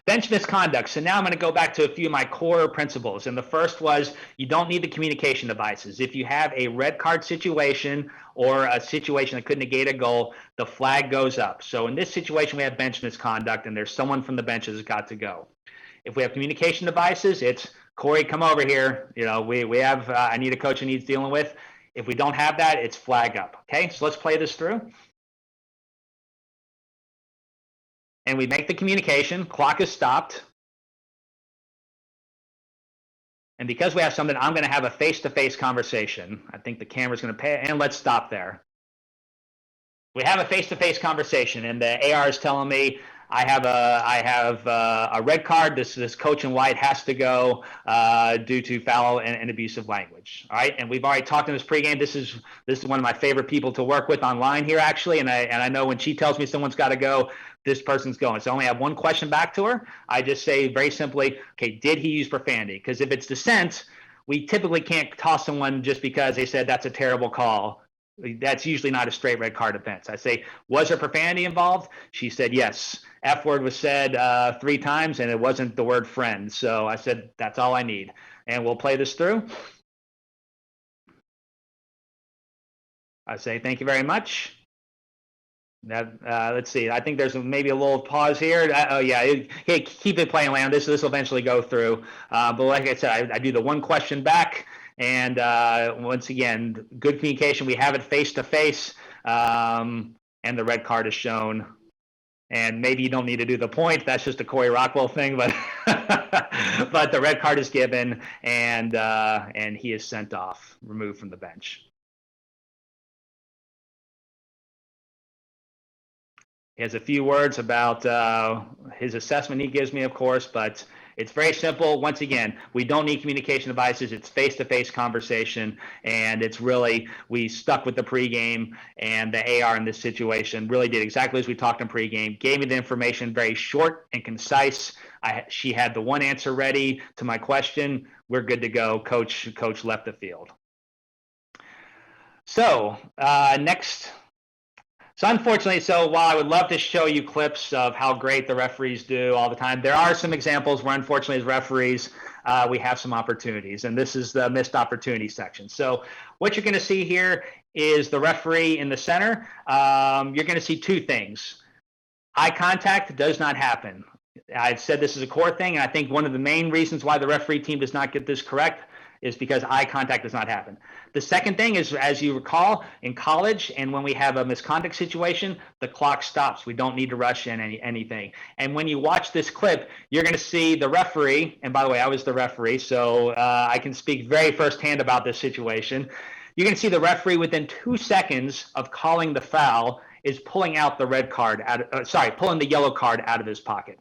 Bench misconduct. So now I'm going to go back to a few of my core principles. And the first was you don't need the communication devices. If you have a red card situation or a situation that could negate a goal, the flag goes up. So in this situation, we have bench misconduct, and there's someone from the bench that's got to go. If we have communication devices, it's Corey, come over here. You know, we have I need a coach who needs dealing with. If we don't have that, it's flag up. Okay, so let's play this through. And we make the communication, clock is stopped. And because we have something, I'm going to have a face-to-face conversation. I think the camera's going to pay, and let's stop there. We have a face-to-face conversation, and the AR is telling me I have a red card. This coach in white has to go due to foul and abusive language. All right, and we've already talked in this pregame. This is one of my favorite people to work with online here, actually. And I know when she tells me someone's got to go, this person's going. So I only have one question back to her. I just say very simply, okay, did he use profanity? Because if it's dissent, we typically can't toss someone just because they said that's a terrible call. That's usually not a straight red card offense. I say, was there profanity involved? She said yes. F word was said 3 times, and it wasn't the word friend. So I said, that's all I need. And we'll play this through. I say, thank you very much. Let's see. I think there's maybe a little pause here. Oh yeah. Hey, keep it playing, Lamb. This will eventually go through. But like I said, I do the one question back, and once again, good communication. We have it face to face, and the red card is shown. And maybe you don't need to do the point. That's just a Corey Rockwell thing, but but the red card is given, and he is sent off, removed from the bench. He has a few words about his assessment he gives me, of course, but it's very simple. Once again, we don't need communication devices. It's face-to-face conversation, and it's really, we stuck with the pregame, and the AR in this situation really did exactly as we talked in pregame, gave me the information very short and concise. She had the one answer ready to my question. We're good to go. Coach left the field. So next. So unfortunately, while I would love to show you clips of how great the referees do all the time, there are some examples where unfortunately as referees, we have some opportunities, and this is the missed opportunity section. So what you're going to see here is the referee in the center. You're going to see 2 things. Eye contact does not happen. I've said this is a core thing, and I think one of the main reasons why the referee team does not get this correct is because eye contact does not happen. The second thing is, as you recall, in college and when we have a misconduct situation, the clock stops. We don't need to rush in anything. And when you watch this clip, you're going to see the referee, and by the way, I was the referee, so I can speak very firsthand about this situation. You can see the referee within 2 seconds of calling the foul is pulling out the red card pulling the yellow card out of his pocket.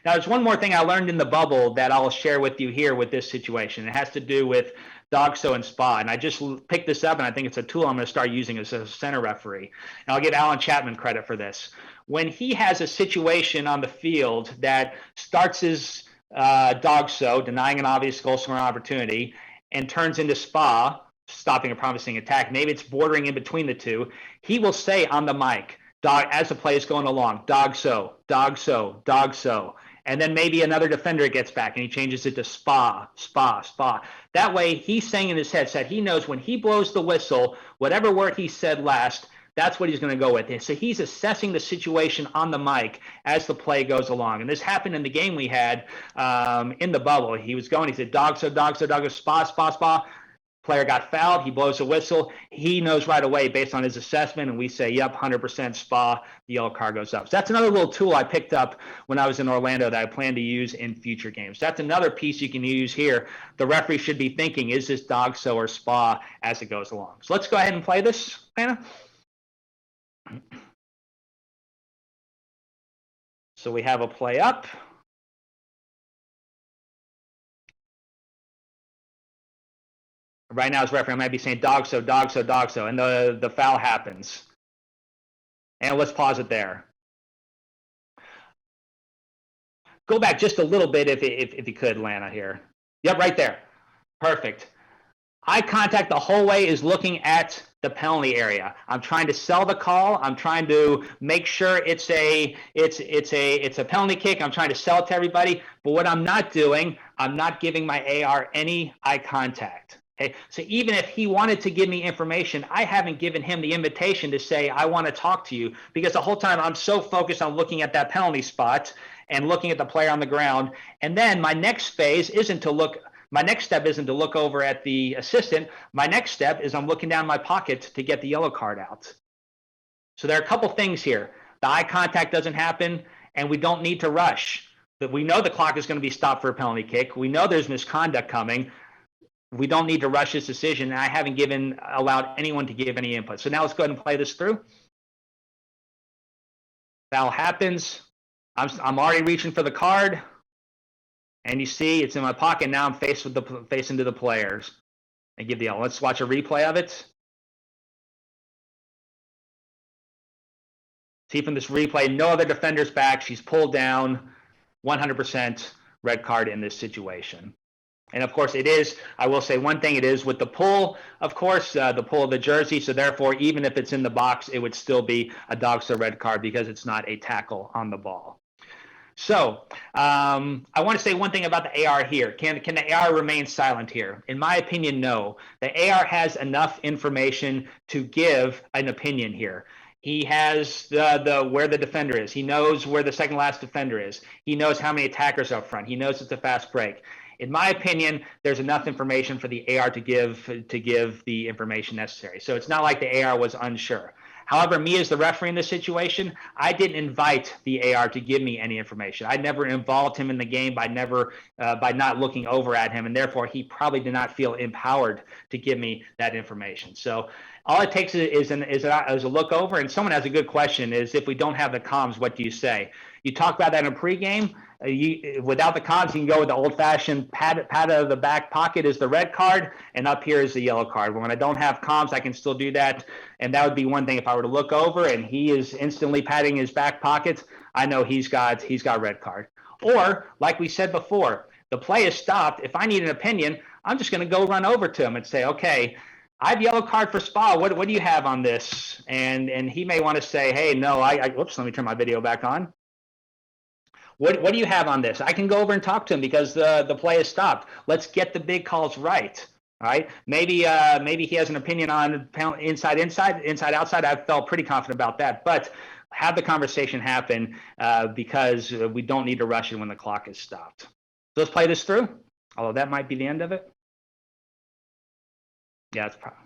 Now, there's one more thing I learned in the bubble that I'll share with you here with this situation. It has to do with DOGSO and SPA, and I just picked this up, and I think it's a tool I'm going to start using as a center referee. And I'll give Alan Chapman credit for this. When he has a situation on the field that starts as DOGSO, denying an obvious goal scoring opportunity, and turns into SPA, stopping a promising attack, maybe it's bordering in between the two, he will say on the mic, as the play is going along, DOGSO, DOGSO, DOGSO. And then maybe another defender gets back and he changes it to SPA, SPA, SPA. That way, he's saying in his headset, he knows when he blows the whistle, whatever word he said last, that's what he's going to go with. So he's assessing the situation on the mic as the play goes along. And this happened in the game we had in the bubble. He said, DOGSO, DOGSO, DOGSO, SPA, SPA, SPA. Player got fouled, he blows a whistle, he knows right away based on his assessment, and we say, yep, 100% SPA, the yellow card goes up. So that's another little tool I picked up when I was in Orlando that I plan to use in future games. That's another piece you can use here. The referee should be thinking, is this DOGSO or SPA as it goes along? So let's go ahead and play this, Anna. So we have a play up. Right now, as referee, I might be saying DOGSO, DOGSO, DOGSO, and the foul happens. And let's pause it there. Go back just a little bit if you could, Lana, here. Yep, right there. Perfect. Eye contact the whole way is looking at the penalty area. I'm trying to sell the call. I'm trying to make sure it's a penalty kick. I'm trying to sell it to everybody. But what I'm not doing, I'm not giving my AR any eye contact. Okay, so even if he wanted to give me information, I haven't given him the invitation to say, I want to talk to you, because the whole time I'm so focused on looking at that penalty spot and looking at the player on the ground. And then my next step isn't to look over at the assistant. My next step is I'm looking down my pocket to get the yellow card out. So there are a couple things here. The eye contact doesn't happen, and we don't need to rush. But we know the clock is going to be stopped for a penalty kick. We know there's misconduct coming. We don't need to rush this decision, and I haven't allowed anyone to give any input. So now let's go ahead and play this through. Foul happens. I'm already reaching for the card, and you see it's in my pocket. Now I'm facing the players and give the yellow. Let's watch a replay of it. See from this replay, no other defender's back. She's pulled down. 100% red card in this situation. And of course, I will say one thing, it is with the pull, of course, the pull of the jersey. So therefore, even if it's in the box, it would still be a DOGSO red card because it's not a tackle on the ball. So I want to say one thing about the AR here. Can the AR remain silent here? In my opinion, no. The AR has enough information to give an opinion here. He has where the defender is. He knows where the second last defender is. He knows how many attackers are up front. He knows it's a fast break. In my opinion, there's enough information for the AR to give the information necessary. So it's not like the AR was unsure. However, me as the referee in this situation, I didn't invite the AR to give me any information. I never involved him in the game by not looking over at him, and therefore he probably did not feel empowered to give me that information. So all it takes is a look over, and someone has a good question, is if we don't have the comms, what do you say? You talk about that in a pregame. Without the comms, you can go with the old-fashioned pat of the back pocket is the red card, and up here is the yellow card. When I don't have comms, I can still do that, and that would be one thing. If I were to look over and he is instantly patting his back pocket, I know he's got red card. Or, like we said before, the play is stopped. If I need an opinion, I'm just going to go run over to him and say, okay, I have yellow card for SPA. What do you have on this? And he may want to say, hey, no, whoops, let me turn my video back on. What do you have on this? I can go over and talk to him because the play is stopped. Let's get the big calls right. All right. Maybe he has an opinion on inside, outside. I've felt pretty confident about that. But have the conversation happen because we don't need to rush it when the clock is stopped. So let's play this through. Although that might be the end of it. Yeah, it's probably.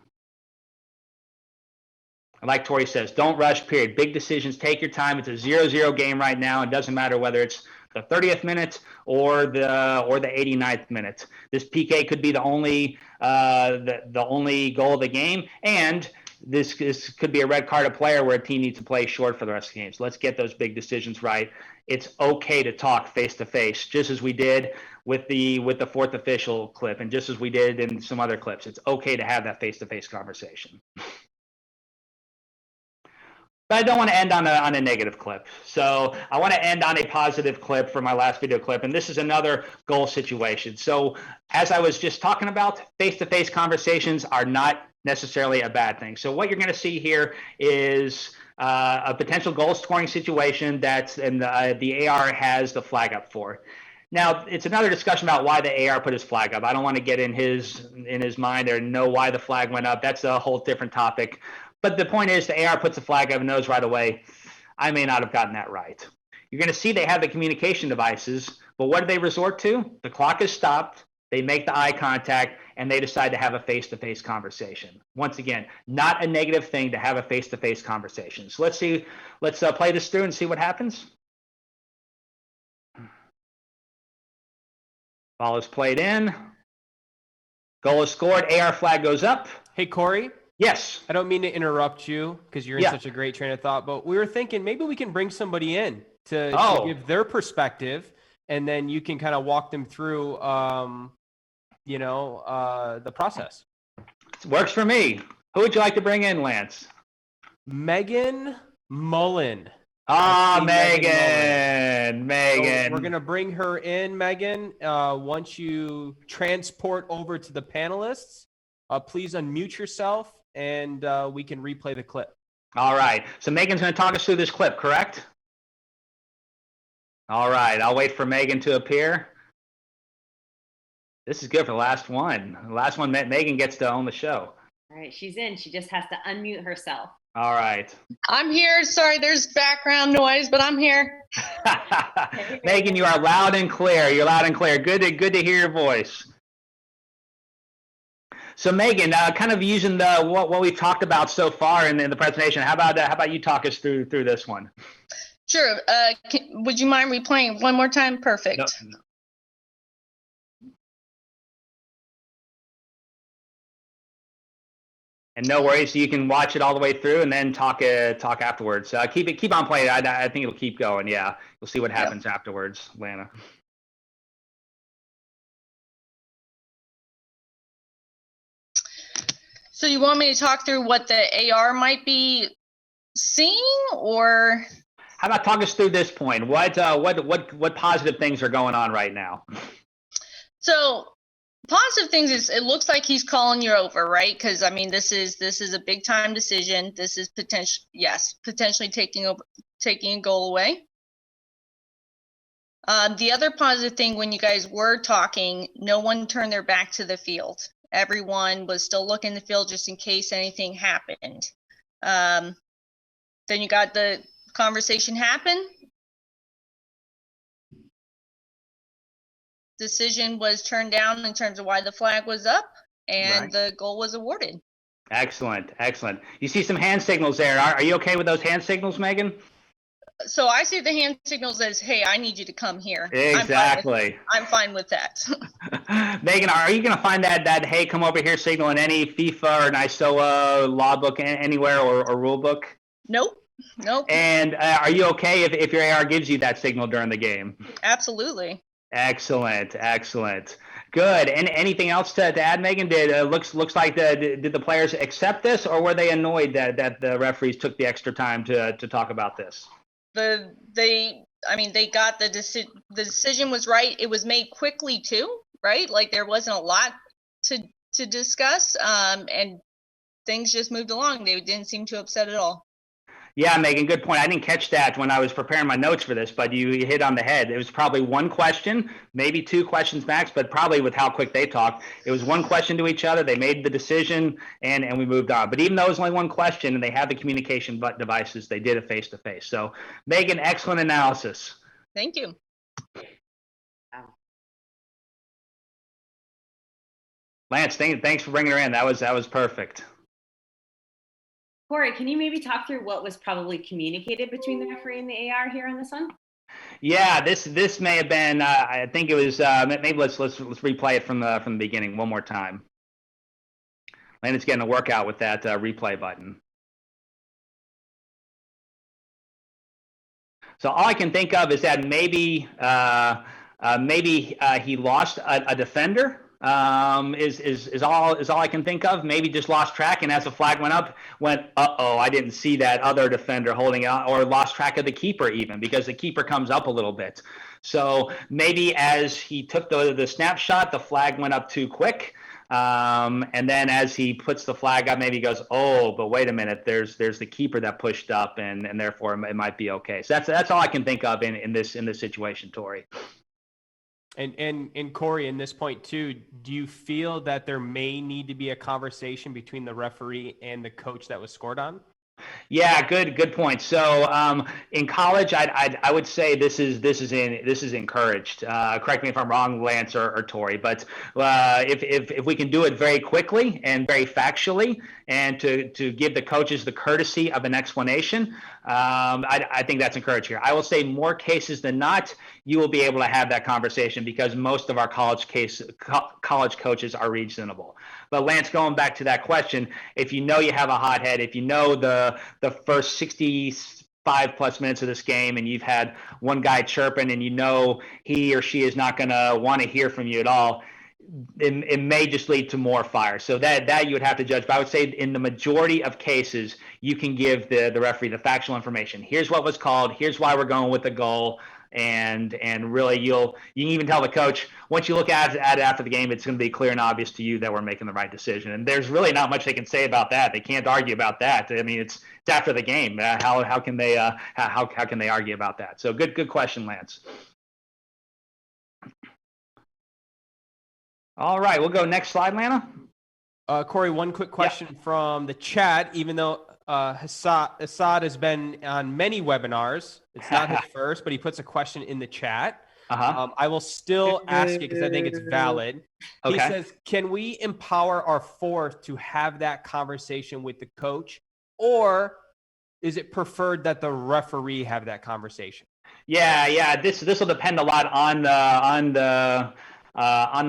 Like Tori says, don't rush, period. Big decisions, take your time. It's a 0-0 game right now. It doesn't matter whether it's the 30th minute or the 89th minute. This PK could be the only goal of the game, and this could be a red carded player where a team needs to play short for the rest of the game. So let's get those big decisions right. It's okay to talk face to face, just as we did with the fourth official clip, and just as we did in some other clips. It's okay to have that face to face conversation. But I don't want to end on a negative clip. So I want to end on a positive clip for my last video clip. And this is another goal situation. So as I was just talking about, face-to-face conversations are not necessarily a bad thing. So what you're going to see here is a potential goal scoring situation that's the AR has the flag up for. Now, it's another discussion about why the AR put his flag up. I don't want to get in his mind or know why the flag went up. That's a whole different topic. But the point is, the AR puts the flag up and knows right away, I may not have gotten that right. You're going to see they have the communication devices, but what do they resort to? The clock is stopped, they make the eye contact, and they decide to have a face-to-face conversation. Once again, not a negative thing to have a face-to-face conversation. So let's play this through and see what happens. Ball is played in. Goal is scored. AR flag goes up. Hey, Corey. Yes. I don't mean to interrupt you because you're in such a great train of thought, but we were thinking maybe we can bring somebody in to give their perspective, and then you can kind of walk them through, the process. Works for me. Who would you like to bring in, Lance? Megan Mullen. Megan. So we're going to bring her in, Megan. Once you transport over to the panelists, please unmute yourself, and we can replay the clip. All right. So Megan's going to talk us through this clip, correct? All right. I'll wait for Megan to appear. This is good for the last one. The last one, Megan gets to own the show. All right. She's in. She just has to unmute herself. All right. I'm here. Sorry, there's background noise, but I'm here. Megan, you are loud and clear. You're loud and clear. Good to hear your voice. So Megan, kind of using what we've talked about so far in the presentation, how about you talk us through this one? Sure. Would you mind replaying one more time? Perfect. No. And no worries, you can watch it all the way through and then talk afterwards. Keep on playing. I think it'll keep going. Yeah, you'll see what happens afterwards, Lana. So you want me to talk through what the AR might be seeing, or? How about talk us through this point? What positive things are going on right now? So positive things is it looks like he's calling you over, right? Because I mean, this is a big time decision. This is potentially taking a goal away. The other positive thing, when you guys were talking, no one turned their back to the field. Everyone was still looking at the field just in case anything happened. Then you got the conversation happen. Decision was turned down in terms of why the flag was up, and the goal was awarded. Excellent. You see some hand signals there. Are you okay with those hand signals, Megan? So I see the hand signals as, hey, I need you to come here. Exactly. I'm fine with that. Megan, are you going to find that hey, come over here signal in any FIFA or NISOA law book anywhere or rule book? Nope. And are you okay if your AR gives you that signal during the game? Absolutely. Excellent. Good. And anything else to add, Megan? Looks like did the players accept this, or were they annoyed that the referees took the extra time to talk about this? They got the decision was right. It was made quickly too, right? Like there wasn't a lot to discuss, and things just moved along. They didn't seem too upset at all. Yeah, Megan, good point. I didn't catch that when I was preparing my notes for this, but you hit on the head. It was probably one question, maybe two questions max, but probably with how quick they talked, it was one question to each other. They made the decision, and we moved on. But even though it was only one question and they had the communication devices, they did it face-to-face. So, Megan, excellent analysis. Thank you. Lance, thanks for bringing her in. That was perfect. Corey, can you maybe talk through what was probably communicated between the referee and the AR here on this one? Yeah, this may have been. I think it was. Maybe let's replay it from the beginning one more time. Landon's getting a workout with that replay button. So all I can think of is that maybe he lost a defender. Is all I can think of. Maybe just lost track, and as the flag went up, I didn't see that other defender holding out, or lost track of the keeper even, because the keeper comes up a little bit. So maybe as he took the snapshot, the flag went up too quick. And then as he puts the flag up, maybe he goes, oh, but wait a minute, there's the keeper that pushed up, and therefore it might be okay. So that's all I can think of in this situation, Tori. And Corey, in this point too, do you feel that there may need to be a conversation between the referee and the coach that was scored on? Yeah, good point. So in college, I would say this is encouraged. Correct me if I'm wrong, Lance or Tori, but if we can do it very quickly and very factually, and to give the coaches the courtesy of an explanation, I think that's encouraged here. I will say more cases than not, you will be able to have that conversation because most of our college coaches are reasonable. But Lance, going back to that question, if you know you have a hothead, if you know the first 65 plus minutes of this game and you've had one guy chirping and you know he or she is not going to want to hear from you at all, it may just lead to more fire. So that you would have to judge. But I would say in the majority of cases, you can give the referee the factual information. Here's what was called. Here's why we're going with the goal. And really, you can even tell the coach, once you look at it after the game, it's going to be clear and obvious to you that we're making the right decision. And there's really not much they can say about that. They can't argue about that. I mean, it's after the game. How can they argue about that? So good question, Lance. All right, we'll go next slide, Lana. Corey, one quick question from the chat. Even though Hassad has been on many webinars, it's not his first, but he puts a question in the chat. I will still ask it because I think it's valid. Okay. He says, can we empower our fourth to have that conversation with the coach, or is it preferred that the referee have that conversation? Yeah. This will depend a lot on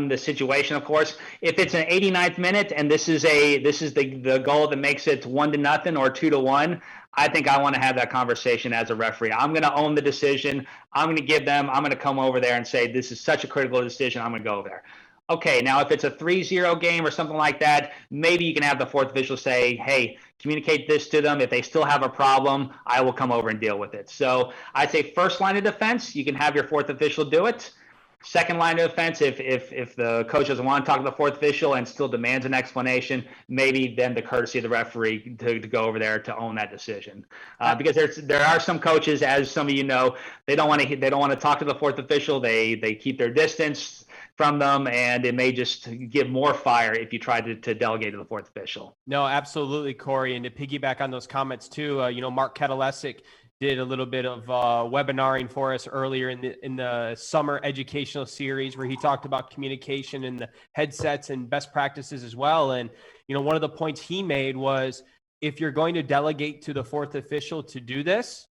the situation, of course. If it's an 89th minute and this is the goal that makes it 1-0 or 2-1, I think I want to have that conversation as a referee. I'm going to own the decision. I'm going to come over there and say, this is such a critical decision. I'm going to go over there. Okay, now if it's a 3-0 game or something like that, maybe you can have the fourth official say, hey, communicate this to them. If they still have a problem, I will come over and deal with it. So I'd say first line of defense, you can have your fourth official do it. Second line of defense, if the coach doesn't want to talk to the fourth official and still demands an explanation, maybe then the courtesy of the referee to go over there to own that decision. Because there are some coaches, as some of you know, they don't want to talk to the fourth official. They keep their distance from them, and it may just give more fire if you try to delegate to the fourth official. No, absolutely, Corey. And to piggyback on those comments too, Mark Ketelesic did a little bit of webinaring for us earlier in the summer educational series where he talked about communication and the headsets and best practices as well. And, one of the points he made was if you're going to delegate to the fourth official to do this,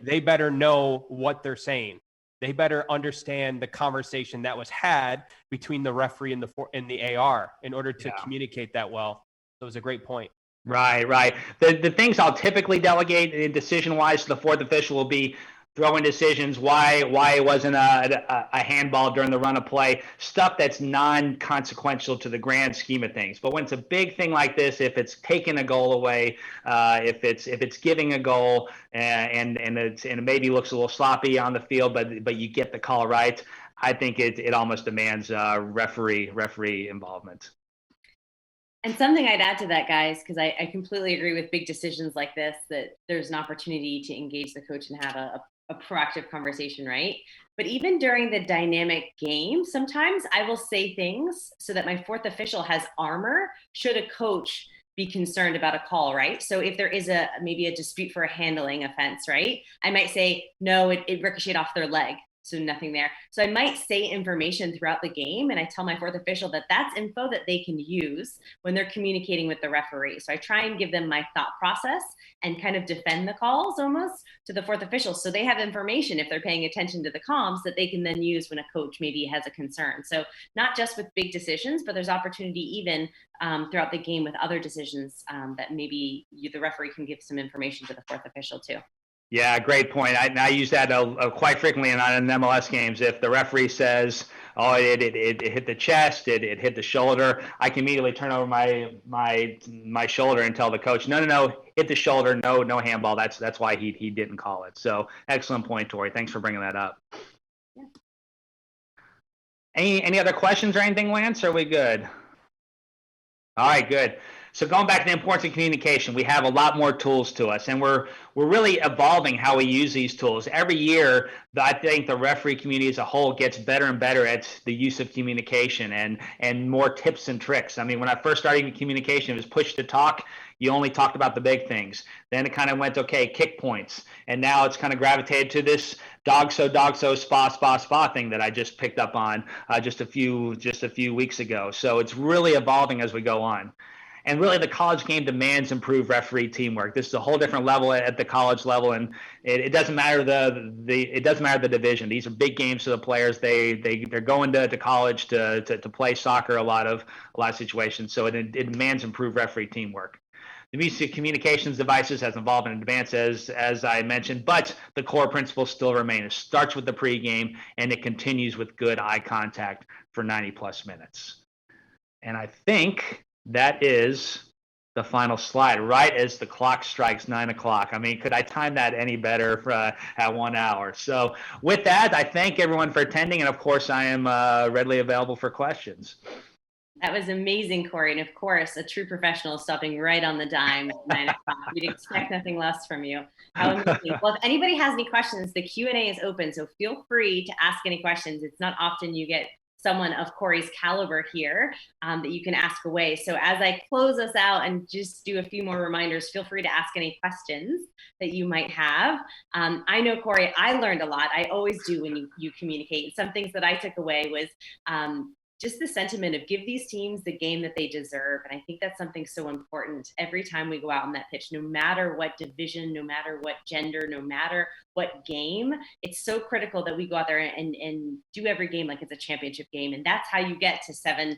they better know what they're saying. They better understand the conversation that was had between the referee and the AR in order to communicate that well. So it was a great point. Right. The things I'll typically delegate decision-wise to the fourth official will be throwing decisions, why it wasn't a handball during the run of play, stuff that's non-consequential to the grand scheme of things. But when it's a big thing like this, if it's taking a goal away, if it's giving a goal and it maybe looks a little sloppy on the field, but you get the call right, I think it almost demands referee involvement. And something I'd add to that, guys, because I completely agree with big decisions like this, that there's an opportunity to engage the coach and have a proactive conversation, right? But even during the dynamic game, sometimes I will say things so that my fourth official has armor should a coach be concerned about a call, right? So if there is maybe a dispute for a handling offense, right? I might say, no, it ricocheted off their leg. nothing there. So I might say information throughout the game, and I tell my fourth official that that's info that they can use when they're communicating with the referee. So I try and give them my thought process and kind of defend the calls almost to the fourth official, so they have information if they're paying attention to the comms that they can then use when a coach maybe has a concern. So not just with big decisions, but there's opportunity even throughout the game with other decisions that maybe the referee can give some information to the fourth official too. Yeah, great point. I use that quite frequently in MLS games. If the referee says, "Oh, it hit the chest, it hit the shoulder," I can immediately turn over my shoulder and tell the coach, "No, hit the shoulder. No handball. That's why he didn't call it." So excellent point, Tori. Thanks for bringing that up. Yeah. Any other questions or anything, Lance? Are we good? All right, good. So going back to the importance of communication, we have a lot more tools to us, and we're really evolving how we use these tools. Every year, I think the referee community as a whole gets better and better at the use of communication and more tips and tricks. I mean, when I first started in communication, it was push to talk. You only talked about the big things. Then it kind of went, okay, kick points. And now it's kind of gravitated to this dog so, spa thing that I just picked up on just a few weeks ago. So it's really evolving as we go on. And really, the college game demands improved referee teamwork. This is a whole different level at the college level, and it doesn't matter the division. These are big games for the players. They're going to college to play soccer a lot of situations. So it demands improved referee teamwork. The use of communications devices has evolved and advanced, as I mentioned, but the core principles still remain. It starts with the pregame, and it continues with good eye contact for 90-plus minutes. And I think that is the final slide, right as the clock strikes 9 o'clock. I mean, could I time that any better at 1 hour? So with that, I thank everyone for attending, and of course, I am readily available for questions. That was amazing, Corey. And of course, a true professional stopping right on the dime at 9 o'clock. We'd expect nothing less from you. How amazing. Well, if anybody has any questions, the Q&A is open, so feel free to ask any questions. It's not often you get someone of Corey's caliber here that you can ask away. So as I close us out and just do a few more reminders, feel free to ask any questions that you might have. I know, Corey, I learned a lot. I always do when you communicate. Some things that I took away was just the sentiment of give these teams the game that they deserve. And I think that's something so important every time we go out on that pitch, no matter what division, no matter what gender, no matter what game. It's so critical that we go out there and do every game like it's a championship game. And that's how you get to 7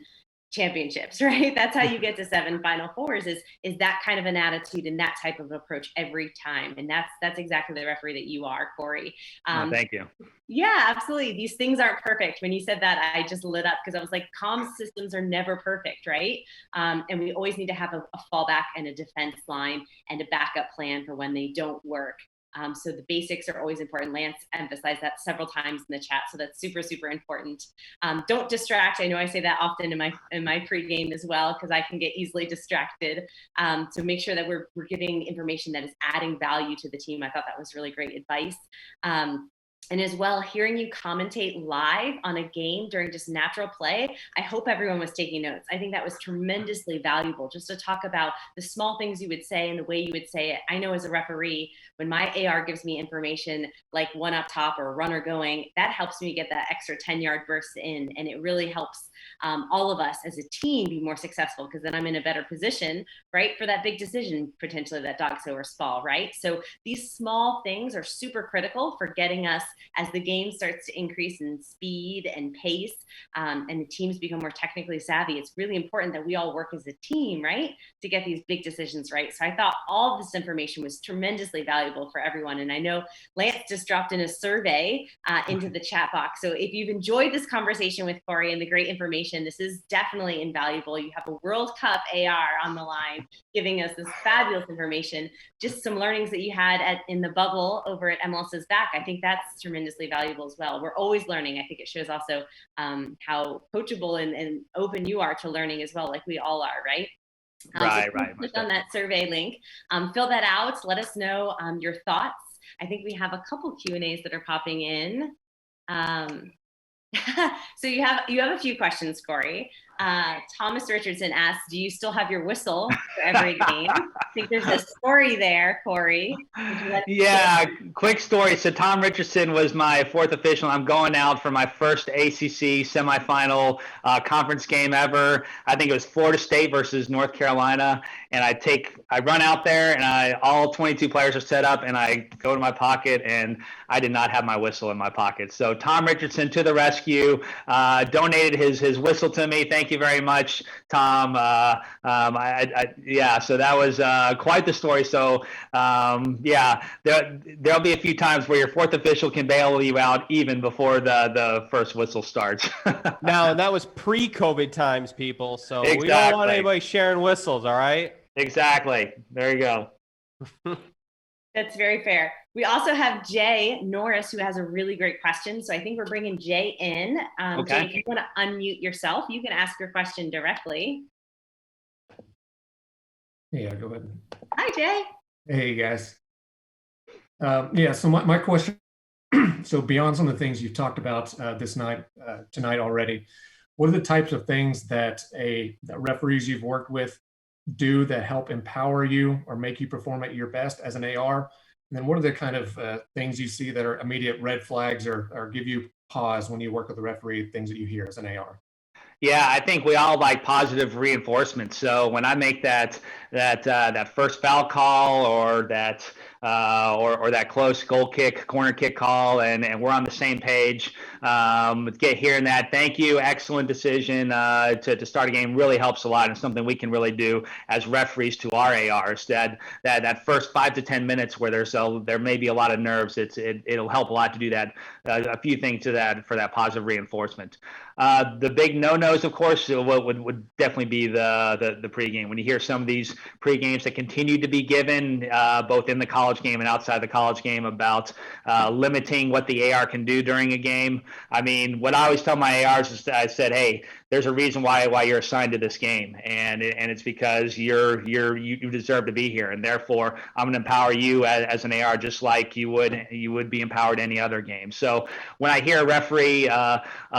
championships, right? That's how you get to 7 Final Fours is that kind of an attitude and that type of approach every time. And that's exactly the referee that you are, Corey. Thank you. Yeah, absolutely. These things aren't perfect. When you said that, I just lit up because I was like, comm systems are never perfect, right? And we always need to have a fallback and a defense line and a backup plan for when they don't work. So the basics are always important. Lance emphasized that several times in the chat, so that's super, super important. Don't distract. I know I say that often in my pregame as well because I can get easily distracted. So make sure that we're giving information that is adding value to the team. I thought that was really great advice. And as well, hearing you commentate live on a game during just natural play, I hope everyone was taking notes. I think that was tremendously valuable just to talk about the small things you would say and the way you would say it. I know as a referee, when my AR gives me information like one up top or a runner going, that helps me get that extra 10-yard burst in. And it really helps all of us as a team be more successful because then I'm in a better position, right, for that big decision, potentially that dog so or spall, right? So these small things are super critical for getting us as the game starts to increase in speed and pace and the teams become more technically savvy. It's really important that we all work as a team, right, to get these big decisions right. So I thought all of this information was tremendously valuable for everyone. And I know Lance just dropped in a survey into the chat box. So if you've enjoyed this conversation with Corey and the great information, this is definitely invaluable. You have a World Cup AR on the line giving us this fabulous information. Just some learnings that you had in the bubble over at MLS's back. I think that's tremendously valuable as well. We're always learning. I think it shows also how coachable and open you are to learning as well, like we all are, right? Right. Click on that survey link, fill that out. Let us know your thoughts. I think we have a couple Q&As that are popping in. So you have a few questions, Corey. Thomas Richardson asks, do you still have your whistle for every game? I think there's a story there, Corey. Yeah, quick story. So Tom Richardson was my fourth official. I'm going out for my first ACC semifinal conference game ever. I think it was Florida State versus North Carolina. And I run out there, and all 22 players are set up, and I go to my pocket, and I did not have my whistle in my pocket. So Tom Richardson to the rescue, donated his whistle to me. Thank you very much, Tom. So that was quite the story. So there'll be a few times where your fourth official can bail you out even before the first whistle starts. Now, that was pre-COVID times, people. So Exactly. We don't want anybody sharing whistles, all right? Exactly. There you go. That's very fair. We also have Jay Norris, who has a really great question. So I think we're bringing Jay in. Okay. Jay, if you want to unmute yourself, you can ask your question directly. Yeah, go ahead. Hi, Jay. Hey, guys. So my question, so beyond some of the things you've talked about tonight already, what are the types of things that referees you've worked with do that help empower you or make you perform at your best as an AR? And then what are the kind of things you see that are immediate red flags or give you pause when you work with the referee, things that you hear as an AR? Yeah, I think we all like positive reinforcement. So when I make that first foul call or that close goal kick, corner kick call, and we're on the same page, hearing that, thank you, excellent decision to start a game really helps a lot, and something we can really do as referees to our ARs. That first 5 to 10 minutes where there may be a lot of nerves, it'll help a lot to do that. A few things to that for that positive reinforcement. The big no-nos, of course, would definitely be the pregame. When you hear some of these pregames that continue to be given, both in the college game and outside the college game, about limiting what the AR can do during a game. I mean, what I always tell my ARs is I said, hey, there's a reason why you're assigned to this game, and it's because you deserve to be here, and therefore I'm going to empower you as an AR just like you would be empowered any other game. So when I hear a referee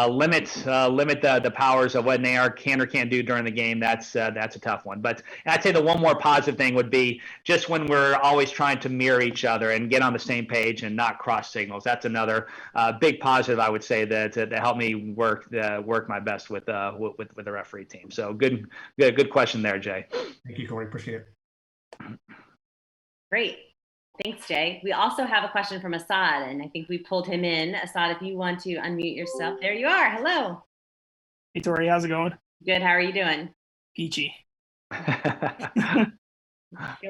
limit the powers of what an AR can or can't do during the game, that's a tough one. But I'd say the one more positive thing would be just when we're always trying to mirror each other and get on the same page and not cross signals. That's another big positive, I would say, that helped me work my best with the referee team. So good question there, Jay. Thank you, Corey. Appreciate it. Great. Thanks, Jay. We also have a question from Assad, and I think we pulled him in. Assad, if you want to unmute yourself. There you are. Hello. Hey, Tori, how's it going? Good. How are you doing? Peachy. Go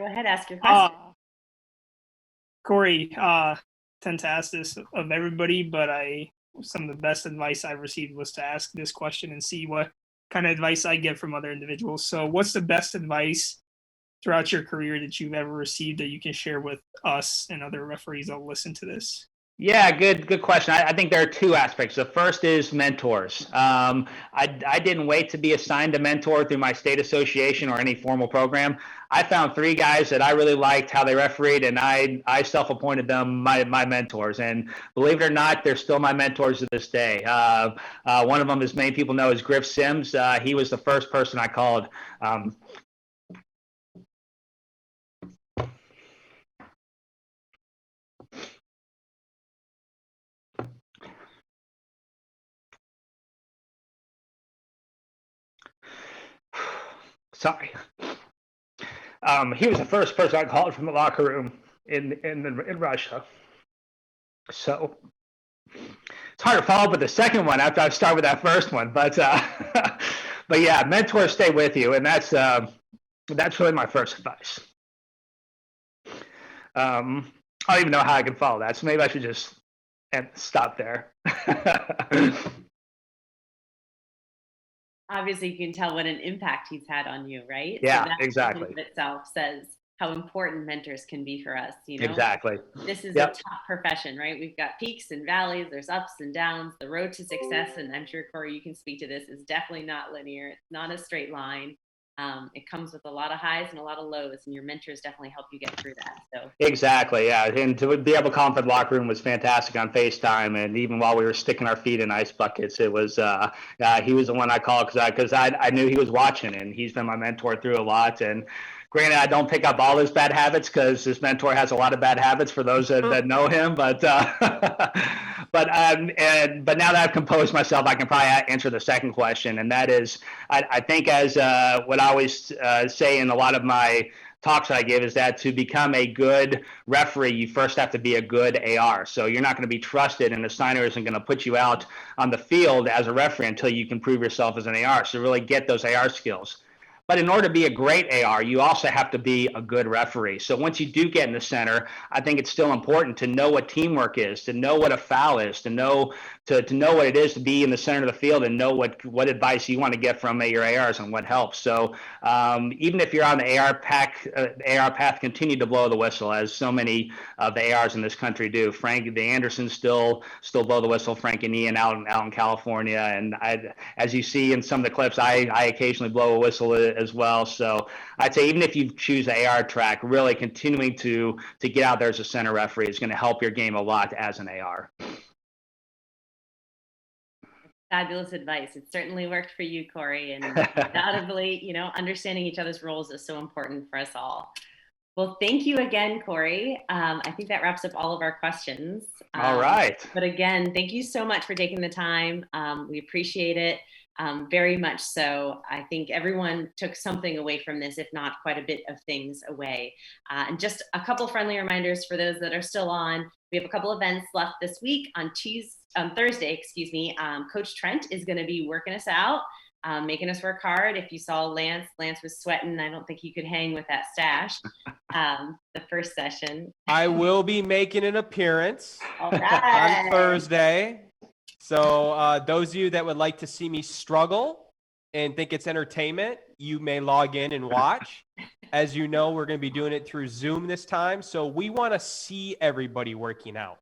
ahead, ask your question. Corey, tend to ask this of everybody, but some of the best advice I've received was to ask this question and see what kind of advice I get from other individuals. So what's the best advice throughout your career that you've ever received that you can share with us and other referees that'll listen to this? Yeah, good question. I think there are two aspects. The first is mentors. I didn't wait to be assigned a mentor through my state association or any formal program. I found 3 guys that I really liked how they refereed, and I self-appointed them my mentors. And believe it or not, they're still my mentors to this day. One of them, as many people know, is Griff Sims. He was the first person I called. Sorry. He was the first person I called from the locker room in Russia. So it's hard to follow up with the second one after I start with that first one. But but yeah, mentors stay with you, and that's really my first advice. I don't even know how I can follow that, so maybe I should just stop there. Obviously, you can tell what an impact he's had on you, right? Yeah, so that exactly. in itself says how important mentors can be for us. You know, exactly. This is a tough profession, right? We've got peaks and valleys. There's ups and downs. The road to success, and I'm sure Corey, you can speak to this, is definitely not linear. It's not a straight line. it comes with a lot of highs and a lot of lows, and your mentors definitely help you get through that. So Exactly, yeah. And to be able to call him for the locker room was fantastic on FaceTime, and even while we were sticking our feet in ice buckets, it was he was the one I called because I knew he was watching, and he's been my mentor through a lot. And granted, I don't pick up all his bad habits because his mentor has a lot of bad habits for those that know him. But but now that I've composed myself, I can probably answer the second question, and that is, I think as what I always say in a lot of my talks that I give is that to become a good referee, you first have to be a good AR. So you're not going to be trusted, and the signer isn't going to put you out on the field as a referee until you can prove yourself as an AR. So really get those AR skills. But in order to be a great AR, you also have to be a good referee. So once you do get in the center, I think it's still important to know what teamwork is, to know what a foul is, to know what it is to be in the center of the field, and know what advice you want to get from your ARs and what helps. So even if you're on the AR path, continue to blow the whistle, as so many of the ARs in this country do. The Andersons still blow the whistle. Frank and Ian out in California, and as you see in some of the clips, I occasionally blow a whistle as well. So I'd say even if you choose the AR track, really continuing to get out there as a center referee is going to help your game a lot as an AR. Fabulous advice. It certainly worked for you, Corey, and undoubtedly, understanding each other's roles is so important for us all. Well, thank you again, Corey. I think that wraps up all of our questions. All right. But again, thank you so much for taking the time. We appreciate it very much so. I think everyone took something away from this, if not quite a bit of things away. And just a couple friendly reminders for those that are still on. We have a couple events left this week. On Thursday, Coach Trent is going to be working us out, making us work hard. If you saw Lance was sweating. I don't think he could hang with that stash. The first session. I will be making an appearance All right. on Thursday. So those of you that would like to see me struggle and think it's entertainment, you may log in and watch. As you know, we're going to be doing it through Zoom this time. So we want to see everybody working out.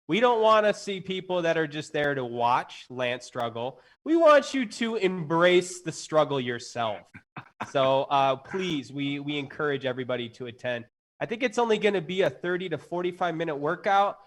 We don't want to see people that are just there to watch Lance struggle. We want you to embrace the struggle yourself. So please, we encourage everybody to attend. I think it's only going to be a 30 to 45-minute workout.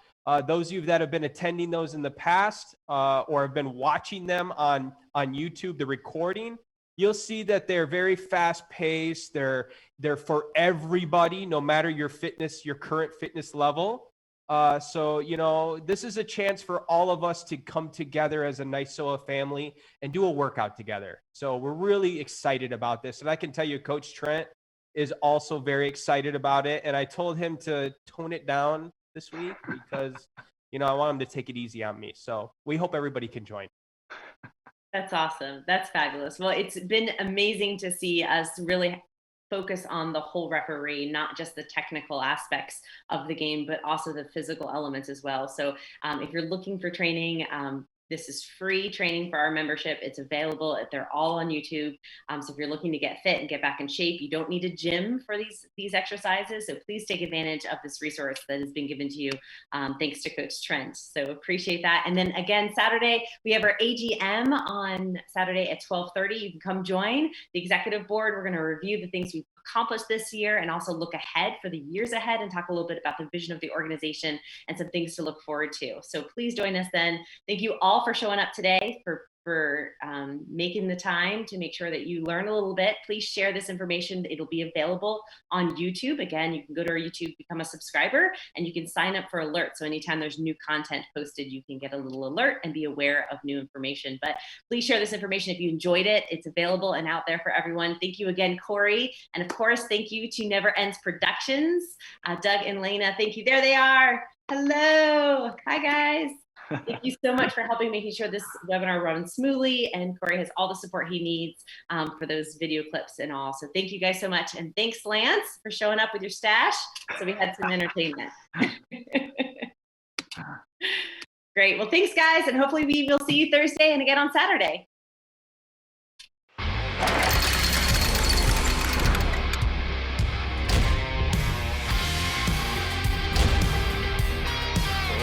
Those of you that have been attending those in the past or have been watching them on YouTube, the recording, you'll see that they're very fast-paced. They're for everybody, no matter your current fitness level. So, this is a chance for all of us to come together as a NYSOA family and do a workout together. So we're really excited about this. And I can tell you, Coach Trent is also very excited about it. And I told him to tone it down this week because, I want him to take it easy on me. So we hope everybody can join. That's awesome. That's fabulous. Well, it's been amazing to see us really focus on the whole referee, not just the technical aspects of the game, but also the physical elements as well. So if you're looking for training, this is free training for our membership. It's available. They're all on YouTube. So if you're looking to get fit and get back in shape, you don't need a gym for these exercises. So please take advantage of this resource that has been given to you thanks to Coach Trent. So appreciate that. And then again, Saturday, we have our AGM on Saturday at 12:30. You can come join the executive board. We're going to review the things we've accomplished this year and also look ahead for the years ahead and talk a little bit about the vision of the organization and some things to look forward to. So please join us then. Thank you all for showing up today, for making the time to make sure that you learn a little bit. Please share this information. It'll be available on YouTube. Again, you can go to our YouTube, become a subscriber, and you can sign up for alerts. So anytime there's new content posted, you can get a little alert and be aware of new information. But please share this information if you enjoyed it. It's available and out there for everyone. Thank you again, Corey. And of course, thank you to Never Ends Productions. Doug and Lena, thank you. There they are. Hello. Hi, guys. Thank you so much for helping making sure this webinar runs smoothly, and Corey has all the support he needs for those video clips and all. So thank you guys so much. And thanks, Lance, for showing up with your stash. So we had some entertainment. Great. Well, thanks, guys. And hopefully we will see you Thursday and again on Saturday.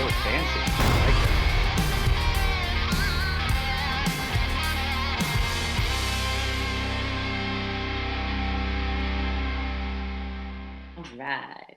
Oh, fancy. right.